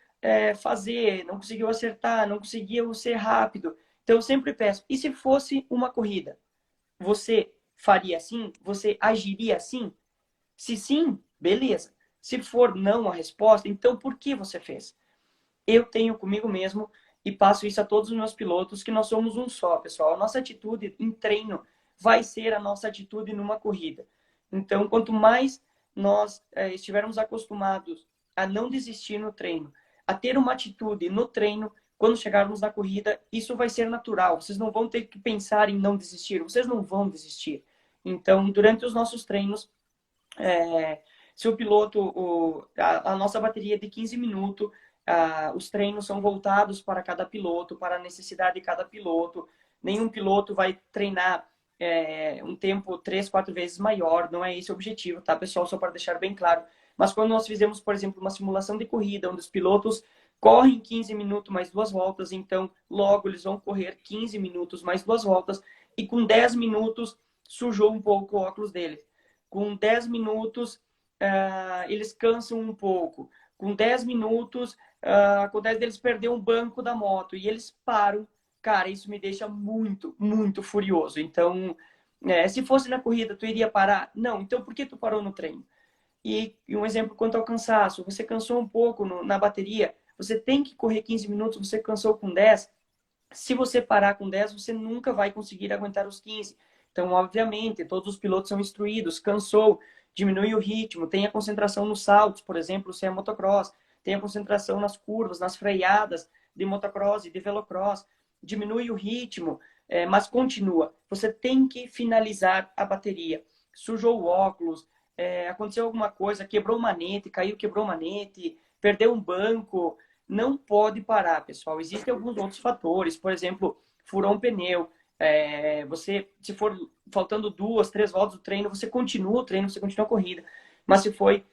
fazer, não conseguiu acertar, não conseguiu ser rápido. Então eu sempre peço, e se fosse uma corrida? Você faria assim? Você agiria assim? Se sim, beleza. Se for não a resposta, então por que você fez? Eu tenho comigo mesmo e passo isso a todos os meus pilotos, que nós somos um só, pessoal. A nossa atitude em treino vai ser a nossa atitude numa corrida. Então, quanto mais nós estivermos acostumados a não desistir no treino, a ter uma atitude no treino, quando chegarmos na corrida, isso vai ser natural. Vocês não vão ter que pensar em não desistir, vocês não vão desistir. Então, durante os nossos treinos, se o piloto, a nossa bateria é de 15 minutos, os treinos são voltados para cada piloto, para a necessidade de cada piloto. Nenhum piloto vai treinar um tempo 3, 4 vezes maior, não é esse o objetivo, tá, pessoal? Só para deixar bem claro. Mas quando nós fizemos, por exemplo, uma simulação de corrida, onde os pilotos correm 15 minutos mais 2 voltas, então logo eles vão correr 15 minutos mais 2 voltas, e com 10 minutos sujou um pouco o óculos deles. Com 10 minutos eles cansam um pouco. Com 10 minutos acontece deles perder um banco da moto e eles param. Cara, isso me deixa muito, muito furioso. Então, se fosse na corrida, tu iria parar? Não. Então, por que tu parou no treino? E um exemplo quanto ao cansaço. Você cansou um pouco na bateria, você tem que correr 15 minutos, você cansou com 10. Se você parar com 10, você nunca vai conseguir aguentar os 15. Então, obviamente, todos os pilotos são instruídos. Cansou, diminui o ritmo, tenha concentração nos saltos, por exemplo, se é motocross, tenha concentração nas curvas, nas freadas de motocross e de velocross, diminui o ritmo, mas continua. Você tem que finalizar a bateria. Sujou o óculos, aconteceu alguma coisa, quebrou o manete, caiu, quebrou o manete, perdeu um banco, não pode parar, pessoal. Existem alguns outros fatores, por exemplo, furou um pneu, você, se for faltando 2, 3 voltas do treino, você continua o treino, você continua a corrida. Mas se foi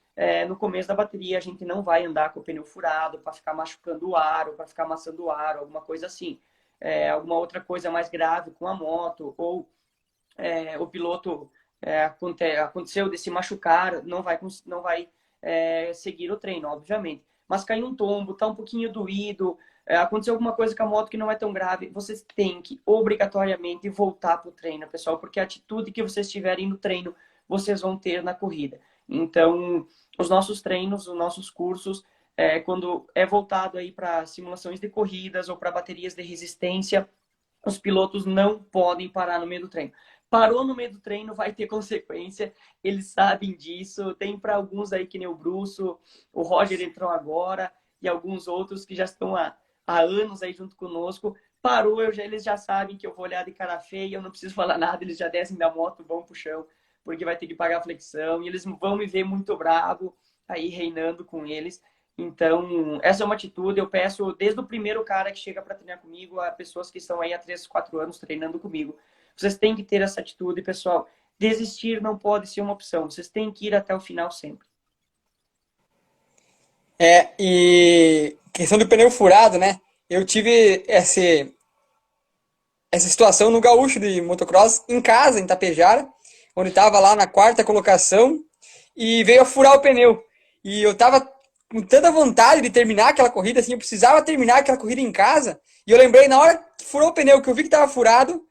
no começo da bateria, a gente não vai andar com o pneu furado para ficar machucando o aro, para ficar amassando o aro, alguma coisa assim. Alguma outra coisa mais grave com a moto, ou o piloto aconteceu de se machucar, não vai seguir o treino, obviamente. Mas caiu um tombo, tá um pouquinho doído, aconteceu alguma coisa com a moto que não é tão grave, vocês têm que obrigatoriamente voltar para o treino, pessoal, porque a atitude que vocês tiverem no treino, vocês vão ter na corrida. Então, os nossos treinos, os nossos cursos, quando é voltado aí para simulações de corridas ou para baterias de resistência, os pilotos não podem parar no meio do treino. Parou no meio do treino, vai ter consequência, eles sabem disso. Tem para alguns aí que nem o Brusso, o Roger entrou agora, e alguns outros que já estão há anos aí junto conosco. Parou, eles já sabem que eu vou olhar de cara feia, eu não preciso falar nada, eles já descem da moto, vão pro chão, porque vai ter que pagar a flexão, e eles vão me ver muito bravo, aí reinando com eles. Então, essa é uma atitude, eu peço desde o primeiro cara que chega para treinar comigo, a pessoas que estão aí há 3, 4 anos treinando comigo. Vocês têm que ter essa atitude, pessoal. Desistir não pode ser uma opção, vocês têm que ir até o final sempre. E questão do pneu furado, né? Eu tive essa situação no gaúcho de motocross em casa, em Tapejara, onde estava lá na 4ª colocação e veio a furar o pneu. E eu tava com tanta vontade de terminar aquela corrida, assim, eu precisava terminar aquela corrida em casa. E eu lembrei, na hora que furou o pneu, que eu vi que tava furado,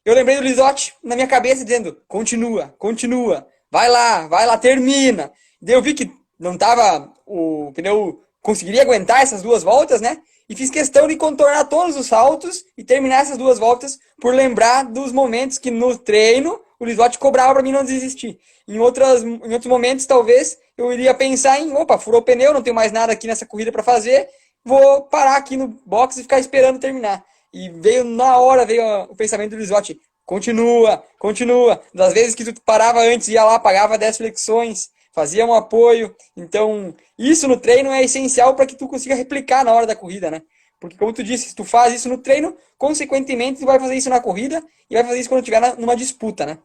eu lembrei do Lisotti na minha cabeça dizendo, continua, continua, vai lá, termina. Daí eu vi que não tava o pneu conseguiria aguentar essas 2 voltas, né? E fiz questão de contornar todos os saltos e terminar essas 2 voltas por lembrar dos momentos que no treino o Lisotti cobrava para mim não desistir. Em outros momentos, talvez, eu iria pensar em, opa, furou o pneu, não tenho mais nada aqui nessa corrida para fazer, vou parar aqui no box e ficar esperando terminar. E veio na hora, veio o pensamento do Lisotti, continua, continua. Das vezes que tu parava antes, ia lá, pagava 10 flexões, fazia um apoio. Então, isso no treino é essencial para que tu consiga replicar na hora da corrida, né? Porque, como tu disse, se tu faz isso no treino, consequentemente, tu vai fazer isso na corrida e vai fazer isso quando tiver numa disputa, né?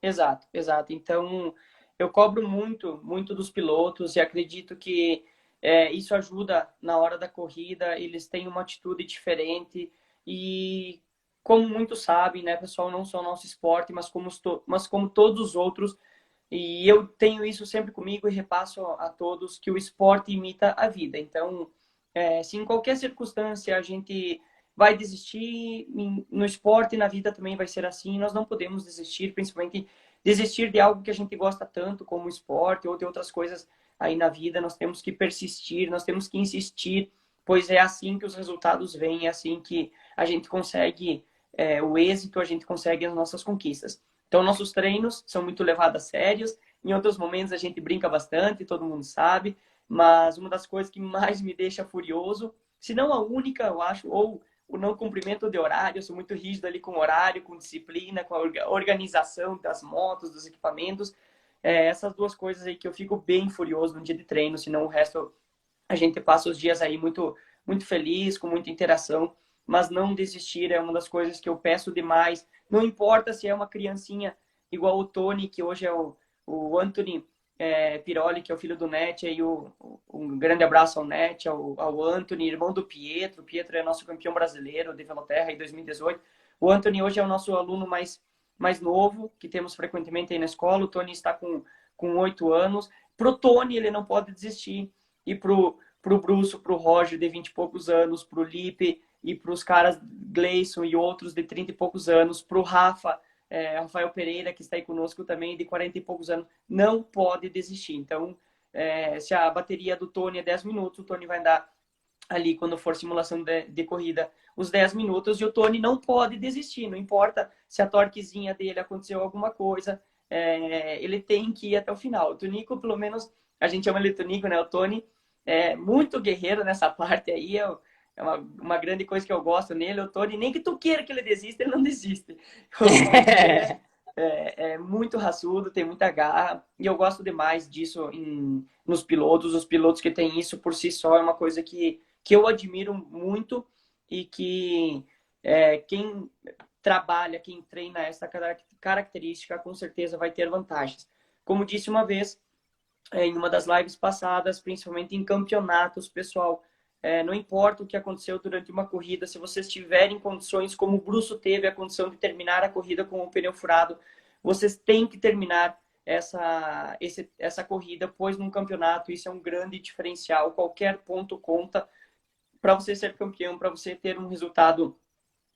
Exato, exato. Então, eu cobro muito, muito dos pilotos e acredito que isso ajuda na hora da corrida, eles têm uma atitude diferente e, como muitos sabem, né, pessoal, não só o nosso esporte, mas como todos os outros, e eu tenho isso sempre comigo e repasso a todos que o esporte imita a vida. Então, se em qualquer circunstância a gente vai desistir, no esporte e na vida também vai ser assim, nós não podemos desistir, principalmente desistir de algo que a gente gosta tanto como o esporte ou de outras coisas aí na vida, nós temos que persistir, nós temos que insistir, pois é assim que os resultados vêm, é assim que a gente consegue o êxito, a gente consegue as nossas conquistas. Então, nossos treinos são muito levados a sérios, em outros momentos a gente brinca bastante, todo mundo sabe, mas uma das coisas que mais me deixa furioso, se não a única, eu acho, ou o não cumprimento de horário, eu sou muito rígido ali com horário, com disciplina, com a organização das motos, dos equipamentos, essas 2 coisas aí que eu fico bem furioso no dia de treino, senão o resto a gente passa os dias aí muito, muito feliz, com muita interação, mas não desistir é uma das coisas que eu peço demais, não importa se é uma criancinha igual o Tony, que hoje é o Anthony Piroli, que é o filho do Net, aí um grande abraço ao Net, ao Anthony, irmão do Pietro. O Pietro é nosso campeão brasileiro de Veloterra em 2018. O Anthony hoje é o nosso aluno mais novo, que temos frequentemente aí na escola. O Tony está com 8 anos. Pro Tony, ele não pode desistir. E pro Bruce, pro Roger, de 20 e poucos anos, pro Lipe e pros caras Gleison e outros de 30 e poucos anos, pro Rafa, Rafael Pereira, que está aí conosco também, de 40 e poucos anos, não pode desistir. Então, se a bateria do Tony é 10 minutos, o Tony vai andar ali, quando for simulação de corrida, os 10 minutos, e o Tony não pode desistir, não importa se a torquezinha dele aconteceu alguma coisa, ele tem que ir até o final. O Tonico, pelo menos, a gente chama ele Tonico, né? O Tony é muito guerreiro nessa parte aí, é uma grande coisa que eu gosto nele, o Tony, nem que tu queira que ele desista, ele não desiste. O Tony é muito raçudo, tem muita garra, e eu gosto demais disso nos pilotos. Os pilotos que têm isso por si só é uma coisa que eu admiro muito e que quem trabalha, quem treina essa característica, com certeza vai ter vantagens. Como disse uma vez, em uma das lives passadas, principalmente em campeonatos, pessoal, não importa o que aconteceu durante uma corrida, se vocês tiverem condições, como o Brusso teve a condição de terminar a corrida com o pneu furado, vocês têm que terminar essa corrida, pois num campeonato isso é um grande diferencial. Qualquer ponto conta para você ser campeão, para você ter um resultado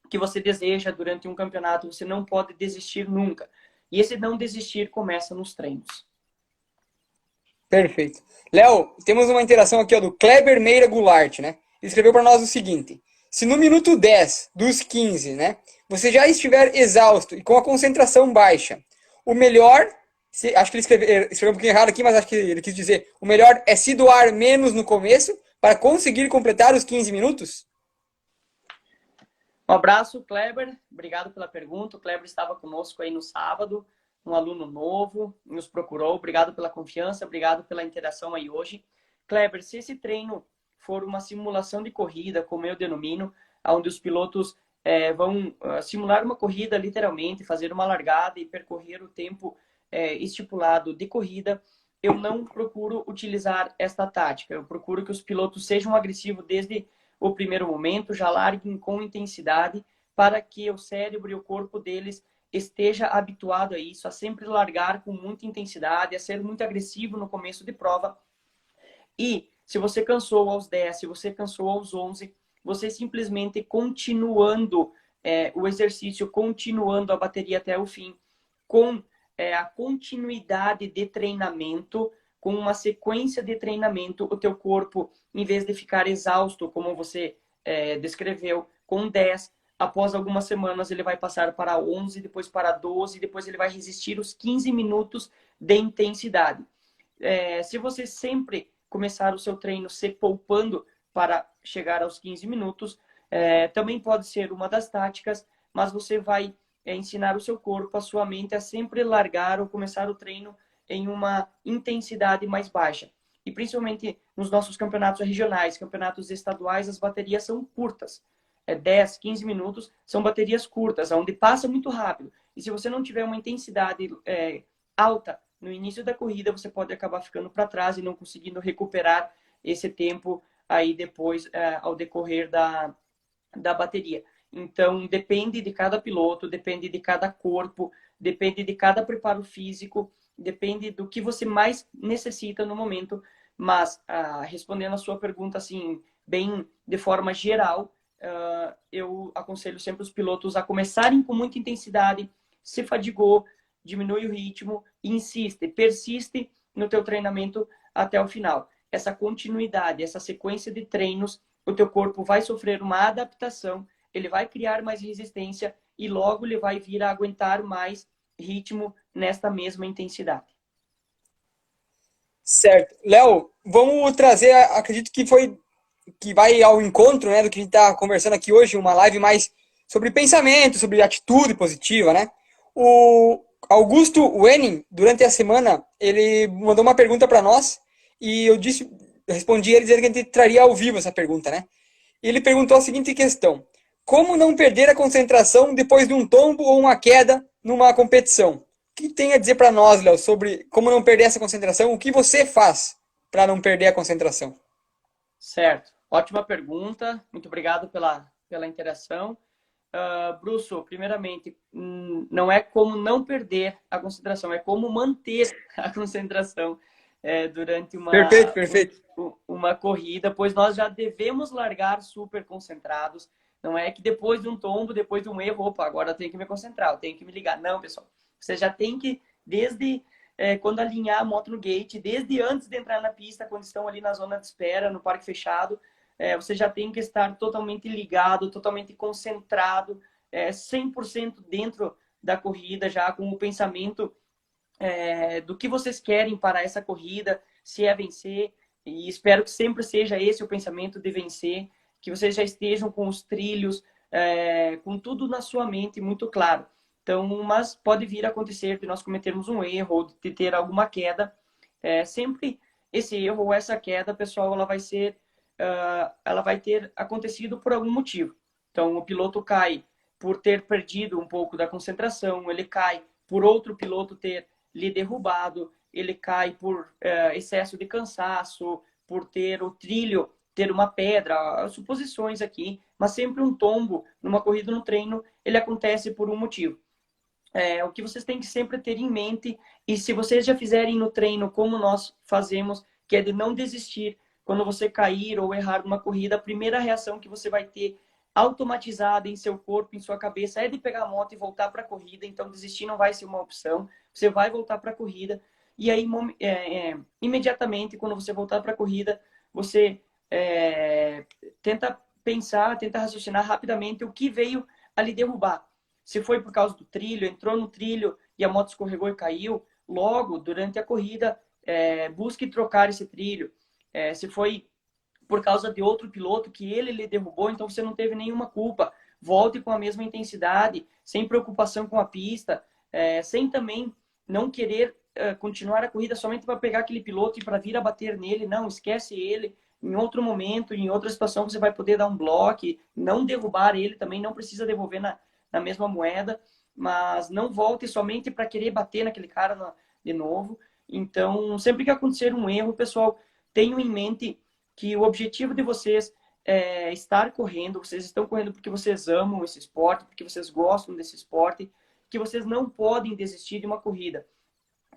que você deseja durante um campeonato. Você não pode desistir nunca. E esse não desistir começa nos treinos. Perfeito. Léo, temos uma interação aqui ó, do Kleber Meira Goulart, né? Ele escreveu para nós o seguinte: se no minuto 10 dos 15, né, você já estiver exausto e com a concentração baixa, o melhor, acho que ele escreveu um pouquinho errado aqui, mas acho que ele quis dizer, o melhor é se doar menos no começo para conseguir completar os 15 minutos? Um abraço, Kleber. Obrigado pela pergunta. O Kleber estava conosco aí no sábado, um aluno novo, nos procurou. Obrigado pela confiança, obrigado pela interação aí hoje. Kleber, se esse treino for uma simulação de corrida, como eu denomino, onde os pilotos vão simular uma corrida literalmente, fazer uma largada e percorrer o tempo estipulado de corrida, eu não procuro utilizar esta tática. Eu procuro que os pilotos sejam agressivos desde o primeiro momento, já larguem com intensidade, para que o cérebro e o corpo deles esteja habituado a isso, a sempre largar com muita intensidade, a ser muito agressivo no começo de prova. E se você cansou aos 10, se você cansou aos 11, você simplesmente continuando o exercício, continuando a bateria até o fim, com a continuidade de treinamento, com uma sequência de treinamento, o teu corpo, em vez de ficar exausto, como você descreveu, com 10, após algumas semanas ele vai passar para 11, depois para 12, depois ele vai resistir os 15 minutos de intensidade. Se você sempre começar o seu treino se poupando para chegar aos 15 minutos, também pode ser uma das táticas, mas você vai ensinar o seu corpo, a sua mente, a sempre largar ou começar o treino em uma intensidade mais baixa. E principalmente nos nossos campeonatos regionais, campeonatos estaduais, as baterias são curtas. 10, 15 minutos são baterias curtas, onde passa muito rápido. E se você não tiver uma intensidade alta no início da corrida, você pode acabar ficando para trás e não conseguindo recuperar esse tempo aí depois, ao decorrer da bateria. Então, depende de cada piloto, depende de cada corpo, depende de cada preparo físico, depende do que você mais necessita no momento. Mas, respondendo a sua pergunta, assim, bem de forma geral, eu aconselho sempre os pilotos a começarem com muita intensidade, se fadigou, diminui o ritmo, insiste, persiste no teu treinamento até o final. Essa continuidade, essa sequência de treinos, o teu corpo vai sofrer uma adaptação, ele vai criar mais resistência e logo ele vai vir a aguentar mais ritmo nesta mesma intensidade. Certo. Léo, vamos trazer, acredito que vai ao encontro, né, do que a gente está conversando aqui hoje, uma live mais sobre pensamento, sobre atitude positiva, né? O Augusto Wenning, durante a semana, ele mandou uma pergunta para nós e eu respondi ele dizendo que a gente traria ao vivo essa pergunta, né? E ele perguntou a seguinte questão: como não perder a concentração depois de um tombo ou uma queda numa competição? O que tem a dizer para nós, Léo, sobre como não perder essa concentração? O que você faz para não perder a concentração? Certo. Ótima pergunta. Muito obrigado pela interação. Brusso, primeiramente, não é como não perder a concentração, é como manter a concentração durante Perfeito. uma corrida, pois nós já devemos largar super concentrados. Não é que depois de um tombo, depois de um erro, opa, agora eu tenho que me concentrar, eu tenho que me ligar. Não, pessoal. Você já tem que, desde quando alinhar a moto no gate, desde antes de entrar na pista, quando estão ali na zona de espera, no parque fechado, você já tem que estar totalmente ligado, totalmente concentrado, 100% dentro da corrida, já com o pensamento do que vocês querem para essa corrida, se é vencer, e espero que sempre seja esse o pensamento de vencer, que vocês já estejam com os trilhos, com tudo na sua mente muito claro. Então, mas pode vir a acontecer de nós cometermos um erro ou de ter alguma queda. Sempre esse erro ou essa queda, pessoal, ela vai ter acontecido por algum motivo. Então, o piloto cai por ter perdido um pouco da concentração, ele cai por outro piloto ter lhe derrubado, ele cai por excesso de cansaço, por ter o trilho, ter uma pedra, suposições aqui, mas sempre um tombo numa corrida no treino, ele acontece por um motivo. O que vocês têm que sempre ter em mente, e se vocês já fizerem no treino como nós fazemos, que é de não desistir, quando você cair ou errar uma corrida, a primeira reação que você vai ter automatizada em seu corpo, em sua cabeça, é de pegar a moto e voltar para a corrida. Então, desistir não vai ser uma opção. Você vai voltar para a corrida. E aí, imediatamente, quando você voltar para a corrida, você tenta pensar, tenta raciocinar rapidamente o que veio a lhe derrubar. Se foi por causa do trilho, entrou no trilho e a moto escorregou e caiu, logo, durante a corrida, busque trocar esse trilho. Se foi por causa de outro piloto que ele lhe derrubou, então você não teve nenhuma culpa. Volte com a mesma intensidade, sem preocupação com a pista, sem também não querer continuar a corrida somente para pegar aquele piloto e para vir a bater nele. Não, esquece ele. Em outro momento, em outra situação, você vai poder dar um bloco, não derrubar ele também, não precisa devolver na mesma moeda, mas não volte somente para querer bater naquele cara de novo. Então, sempre que acontecer um erro, pessoal, tenham em mente que o objetivo de vocês é estar correndo, vocês estão correndo porque vocês amam esse esporte, porque vocês gostam desse esporte, que vocês não podem desistir de uma corrida.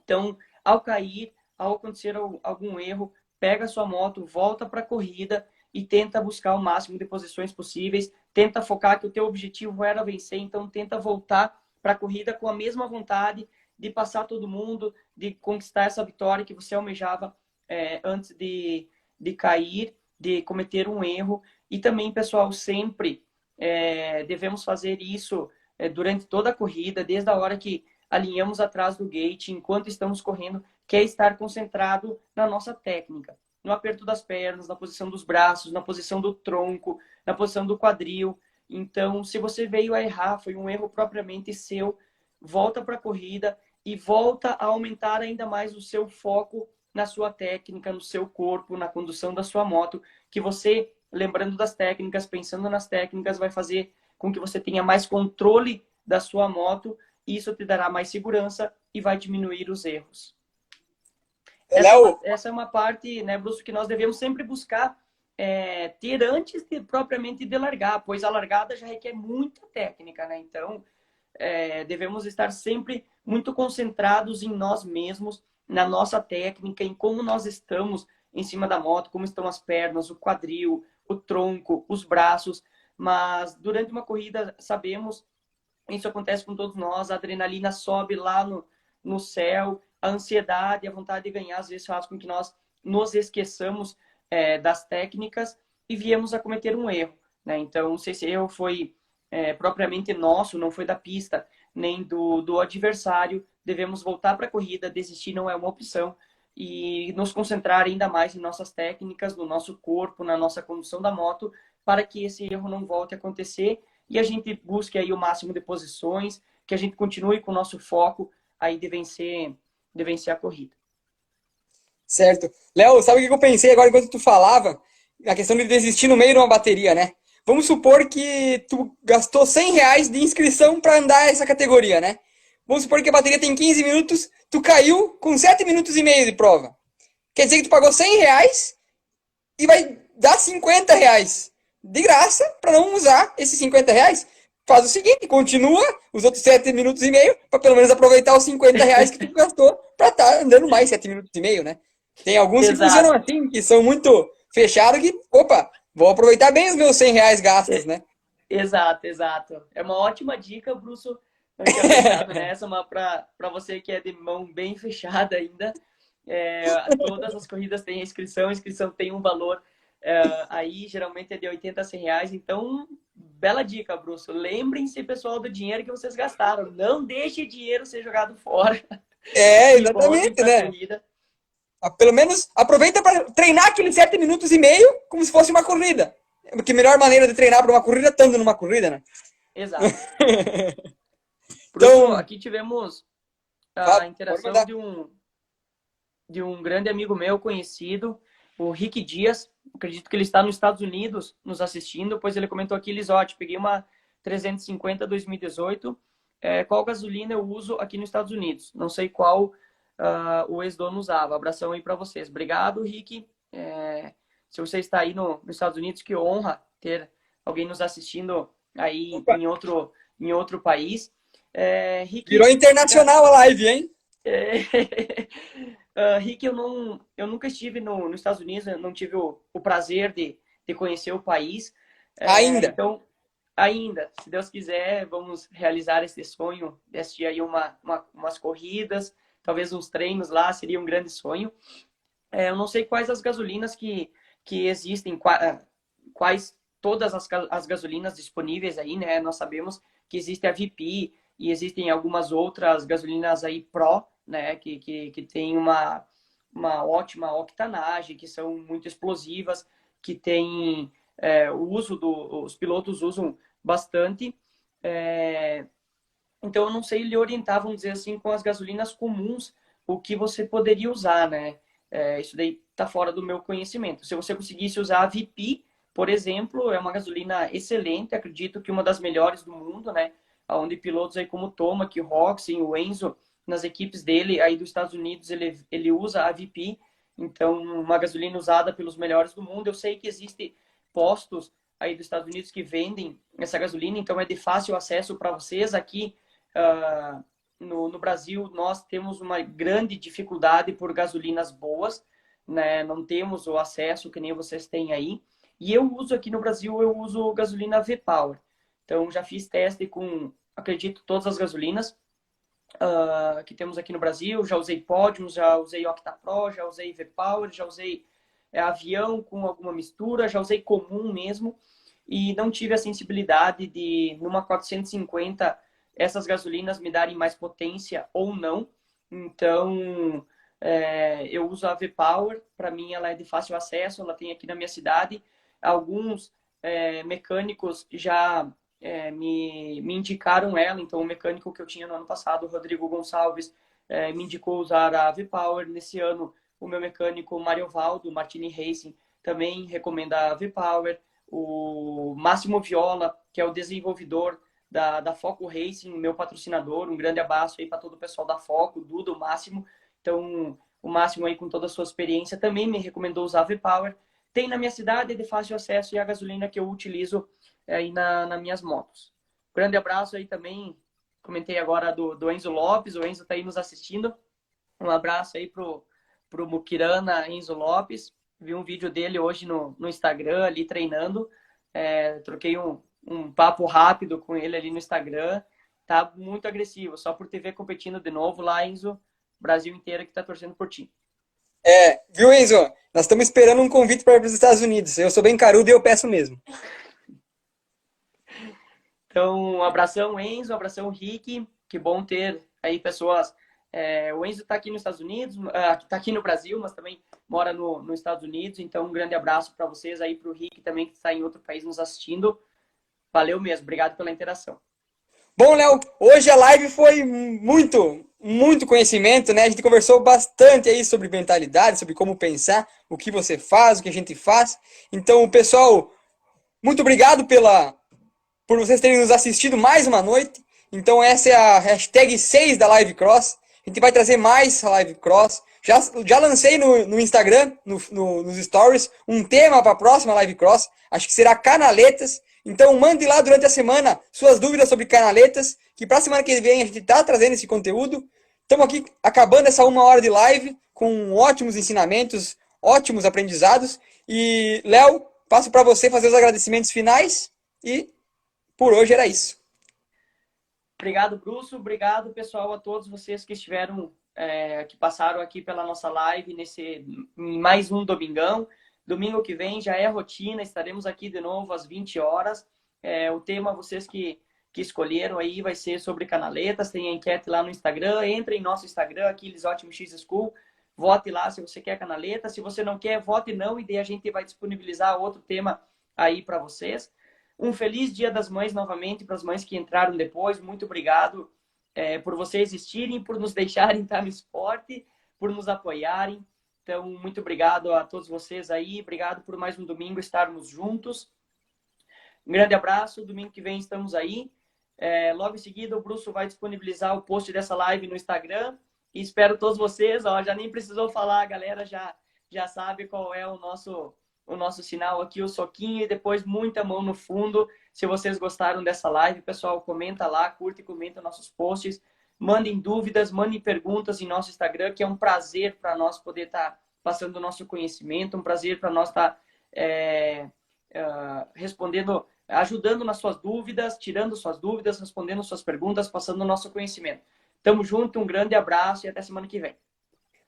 Então, ao cair, ao acontecer algum erro, pega a sua moto, volta para a corrida e tenta buscar o máximo de posições possíveis, tenta focar que o teu objetivo era vencer, então tenta voltar para a corrida com a mesma vontade de passar todo mundo, de conquistar essa vitória que você almejava antes de cair, de cometer um erro. E também, pessoal, sempre devemos fazer isso durante toda a corrida, desde a hora que alinhamos atrás do gate, enquanto estamos correndo, que é estar concentrado na nossa técnica, no aperto das pernas, na posição dos braços, na posição do tronco, na posição do quadril. Então, se você veio a errar, foi um erro propriamente seu, volta para a corrida e volta a aumentar ainda mais o seu foco na sua técnica, no seu corpo, na condução da sua moto, que você, lembrando das técnicas, pensando nas técnicas, vai fazer com que você tenha mais controle da sua moto, e isso te dará mais segurança e vai diminuir os erros. Léo, Essa é uma parte, né, Bruce, que nós devemos sempre buscar ter antes de propriamente de largar, pois a largada já requer muita técnica, né? Então, devemos estar sempre muito concentrados em nós mesmos, na nossa técnica, em como nós estamos em cima da moto, como estão as pernas, o quadril, o tronco, os braços. Mas durante uma corrida, sabemos, isso acontece com todos nós, a adrenalina sobe lá no céu, a ansiedade, a vontade de ganhar, às vezes faz com que nós nos esqueçamos das técnicas e viemos a cometer um erro, né? Então, não sei se erro foi propriamente nosso, não foi da pista, nem do adversário. Devemos voltar para a corrida, desistir não é uma opção e nos concentrar ainda mais em nossas técnicas, no nosso corpo, na nossa condução da moto, para que esse erro não volte a acontecer e a gente busque aí o máximo de posições, que a gente continue com o nosso foco aí de vencer a corrida. certo. Léo, sabe o que eu pensei agora enquanto tu falava? A questão de desistir no meio de uma bateria, né? Vamos supor que tu gastou R$ 100 de inscrição para andar essa categoria, né? Vamos supor que a bateria tem 15 minutos, tu caiu com 7 minutos e meio de prova. Quer dizer que tu pagou R$ 100 e vai dar R$ 50 de graça para não usar esses R$ 50. Faz o seguinte, continua os outros 7 minutos e meio para pelo menos aproveitar os R$ 50 que tu gastou para estar andando mais 7 minutos e meio, né? Tem alguns que funcionam Exato. assim, que são muito fechados, que, opa, vou aproveitar bem os meus R$ 100 gastos, né? Exato, exato. É uma ótima dica, Bruce. Não tinha pensado nessa, mas para você que é de mão bem fechada ainda, todas as corridas têm inscrição, a inscrição tem um valor aí, geralmente é de 80 a 100 reais. Então, bela dica, Bruce. Lembrem-se, pessoal, do dinheiro que vocês gastaram. Não deixe dinheiro ser jogado fora. E voltem Exatamente, para a né? corrida. Pelo menos aproveita para treinar aqueles 7 minutos e meio como se fosse uma corrida. Porque a melhor maneira de treinar para uma corrida é estando numa corrida, né? Exato. Bruce, Então, aqui tivemos a pode interação mandar. de um grande amigo meu conhecido, o Rick Dias. Acredito que ele está nos Estados Unidos nos assistindo, pois ele comentou aqui, Lisotti, peguei uma 350 2018. Qual gasolina eu uso aqui nos Estados Unidos? Não sei qual o ex-dono usava. Abração aí para vocês. Obrigado, Rick. Se você está aí nos Estados Unidos, que honra ter alguém nos assistindo aí Opa, em outro país. virou Rick, internacional a live, hein? Rick, eu nunca estive nos Estados Unidos, eu não tive o prazer de conhecer o país. Ainda. Então, ainda, se Deus quiser, vamos realizar esse sonho de assistir aí umas corridas, talvez uns treinos lá, seria um grande sonho. Eu não sei quais as gasolinas que existem, quais todas as gasolinas disponíveis aí, né? Nós sabemos que existe a VP e existem algumas outras gasolinas aí Pro, né? Que tem uma ótima octanagem, que são muito explosivas, que tem os pilotos usam bastante. Então, eu não sei lhe orientar, vamos dizer assim, com as gasolinas comuns, o que você poderia usar, né? Isso daí está fora do meu conhecimento. Se você conseguisse usar a VP, por exemplo, é uma gasolina excelente, acredito que uma das melhores do mundo, né? Onde pilotos aí como o Tomac, o Roxen, o Enzo, nas equipes dele aí dos Estados Unidos, ele usa a VP, então uma gasolina usada pelos melhores do mundo. Eu sei que existe postos aí dos Estados Unidos que vendem essa gasolina, então é de fácil acesso para vocês. Aqui no Brasil, nós temos uma grande dificuldade por gasolinas boas, né? Não temos o acesso que nem vocês têm aí. E eu uso aqui no Brasil, eu uso gasolina V-Power. Então, já fiz teste com, acredito, todas as gasolinas. que temos aqui no Brasil. Já usei Podium, já usei Octa Pro, já usei V-Power, já usei avião com alguma mistura, já usei comum mesmo. E não tive a sensibilidade de, numa 450, essas gasolinas me darem mais potência ou não. Então, eu uso a V-Power. Para mim, ela é de fácil acesso, ela tem aqui na minha cidade. Alguns mecânicos já me indicaram ela. Então, o mecânico que eu tinha no ano passado, o Rodrigo Gonçalves, me indicou usar a V-Power. Nesse ano, o meu mecânico, Mário Valdo, Martini Racing, também recomenda a V-Power. O Máximo Viola, que é o desenvolvedor da Foco Racing, meu patrocinador, um grande abraço aí para todo o pessoal da Foco, Duda, o Máximo. Então, o Máximo aí com toda a sua experiência também me recomendou usar a V-Power. Tem na minha cidade, é de fácil acesso e é a gasolina que eu utilizo aí nas minhas motos. Grande abraço aí também, comentei agora do Enzo Lopes, o Enzo está aí nos assistindo. Um abraço aí pro Mukirana Enzo Lopes. Vi um vídeo dele hoje no Instagram, ali treinando. Troquei um papo rápido com ele ali no Instagram. Tá muito agressivo. Só por te ver competindo de novo lá, Enzo, Brasil inteiro que tá torcendo por ti. Viu, Enzo? Nós estamos esperando um convite para ir para os Estados Unidos. Eu sou bem carudo e eu peço mesmo. Então, um abração, Enzo, um abração, Rick. Que bom ter aí pessoas. O Enzo está aqui nos Estados Unidos, está aqui no Brasil, mas também mora nos Estados Unidos. Então, um grande abraço para vocês aí, para o Rick também, que está em outro país nos assistindo. Valeu mesmo, obrigado pela interação. Bom, Léo, hoje a live foi muito conhecimento, né? A gente conversou bastante aí sobre mentalidade, sobre como pensar, o que você faz, o que a gente faz. Então, pessoal, muito obrigado por vocês terem nos assistido mais uma noite. Então, essa é a hashtag 6 da Live Cross. A gente vai trazer mais Live Cross. Já lancei no Instagram, nos stories, um tema para a próxima Live Cross. Acho que será canaletas. Então, mande lá durante a semana suas dúvidas sobre canaletas, que para a semana que vem a gente está trazendo esse conteúdo. Estamos aqui acabando essa 1 hora de live com ótimos ensinamentos, ótimos aprendizados. E, Léo, passo para você fazer os agradecimentos finais. E por hoje era isso. Obrigado, Bruce. Obrigado, pessoal, a todos vocês que estiveram, que passaram aqui pela nossa live em mais um domingão. Domingo que vem já é rotina, estaremos aqui de novo às 20 horas. O tema, vocês que escolheram aí, vai ser sobre canaletas. Tem a enquete lá no Instagram. Entre em nosso Instagram, Aquiles Ótimo X School. Vote lá se você quer canaleta. Se você não quer, vote não. E daí a gente vai disponibilizar outro tema aí para vocês. Um feliz Dia das Mães novamente para as mães que entraram depois. Muito obrigado por vocês existirem, por nos deixarem estar no esporte, por nos apoiarem. Então, muito obrigado a todos vocês aí. Obrigado por mais um domingo estarmos juntos. Um grande abraço. Domingo que vem estamos aí. Logo em seguida, o Bruce vai disponibilizar o post dessa live no Instagram. E espero todos vocês. Já nem precisou falar, a galera já sabe qual é o nosso sinal aqui, o soquinho. E depois muita mão no fundo. Se vocês gostaram dessa live, pessoal, comenta lá, curte e comenta nossos posts. Mandem dúvidas, mandem perguntas em nosso Instagram, que é um prazer para nós poder estar passando o nosso conhecimento, um prazer para nós estar respondendo, ajudando nas suas dúvidas, tirando suas dúvidas, respondendo suas perguntas, passando o nosso conhecimento. Tamo junto, um grande abraço e até semana que vem.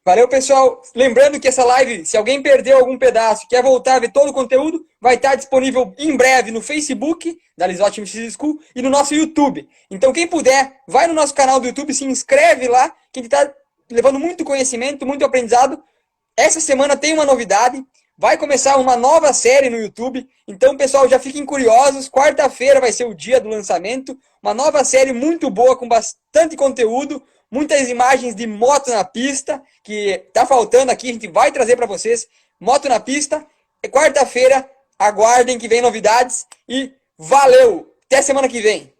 Valeu, pessoal. Lembrando que essa live, se alguém perdeu algum pedaço e quer voltar a ver todo o conteúdo, vai estar disponível em breve no Facebook da Lizotti MX School e no nosso YouTube. Então, quem puder, vai no nosso canal do YouTube, se inscreve lá, que a gente está levando muito conhecimento, muito aprendizado. Essa semana tem uma novidade, vai começar uma nova série no YouTube. Então, pessoal, já fiquem curiosos. Quarta-feira vai ser o dia do lançamento. Uma nova série muito boa, com bastante conteúdo. Muitas imagens de moto na pista, que tá faltando aqui, a gente vai trazer para vocês. Moto na pista. Quarta-feira, aguardem que vem novidades. E valeu! Até semana que vem!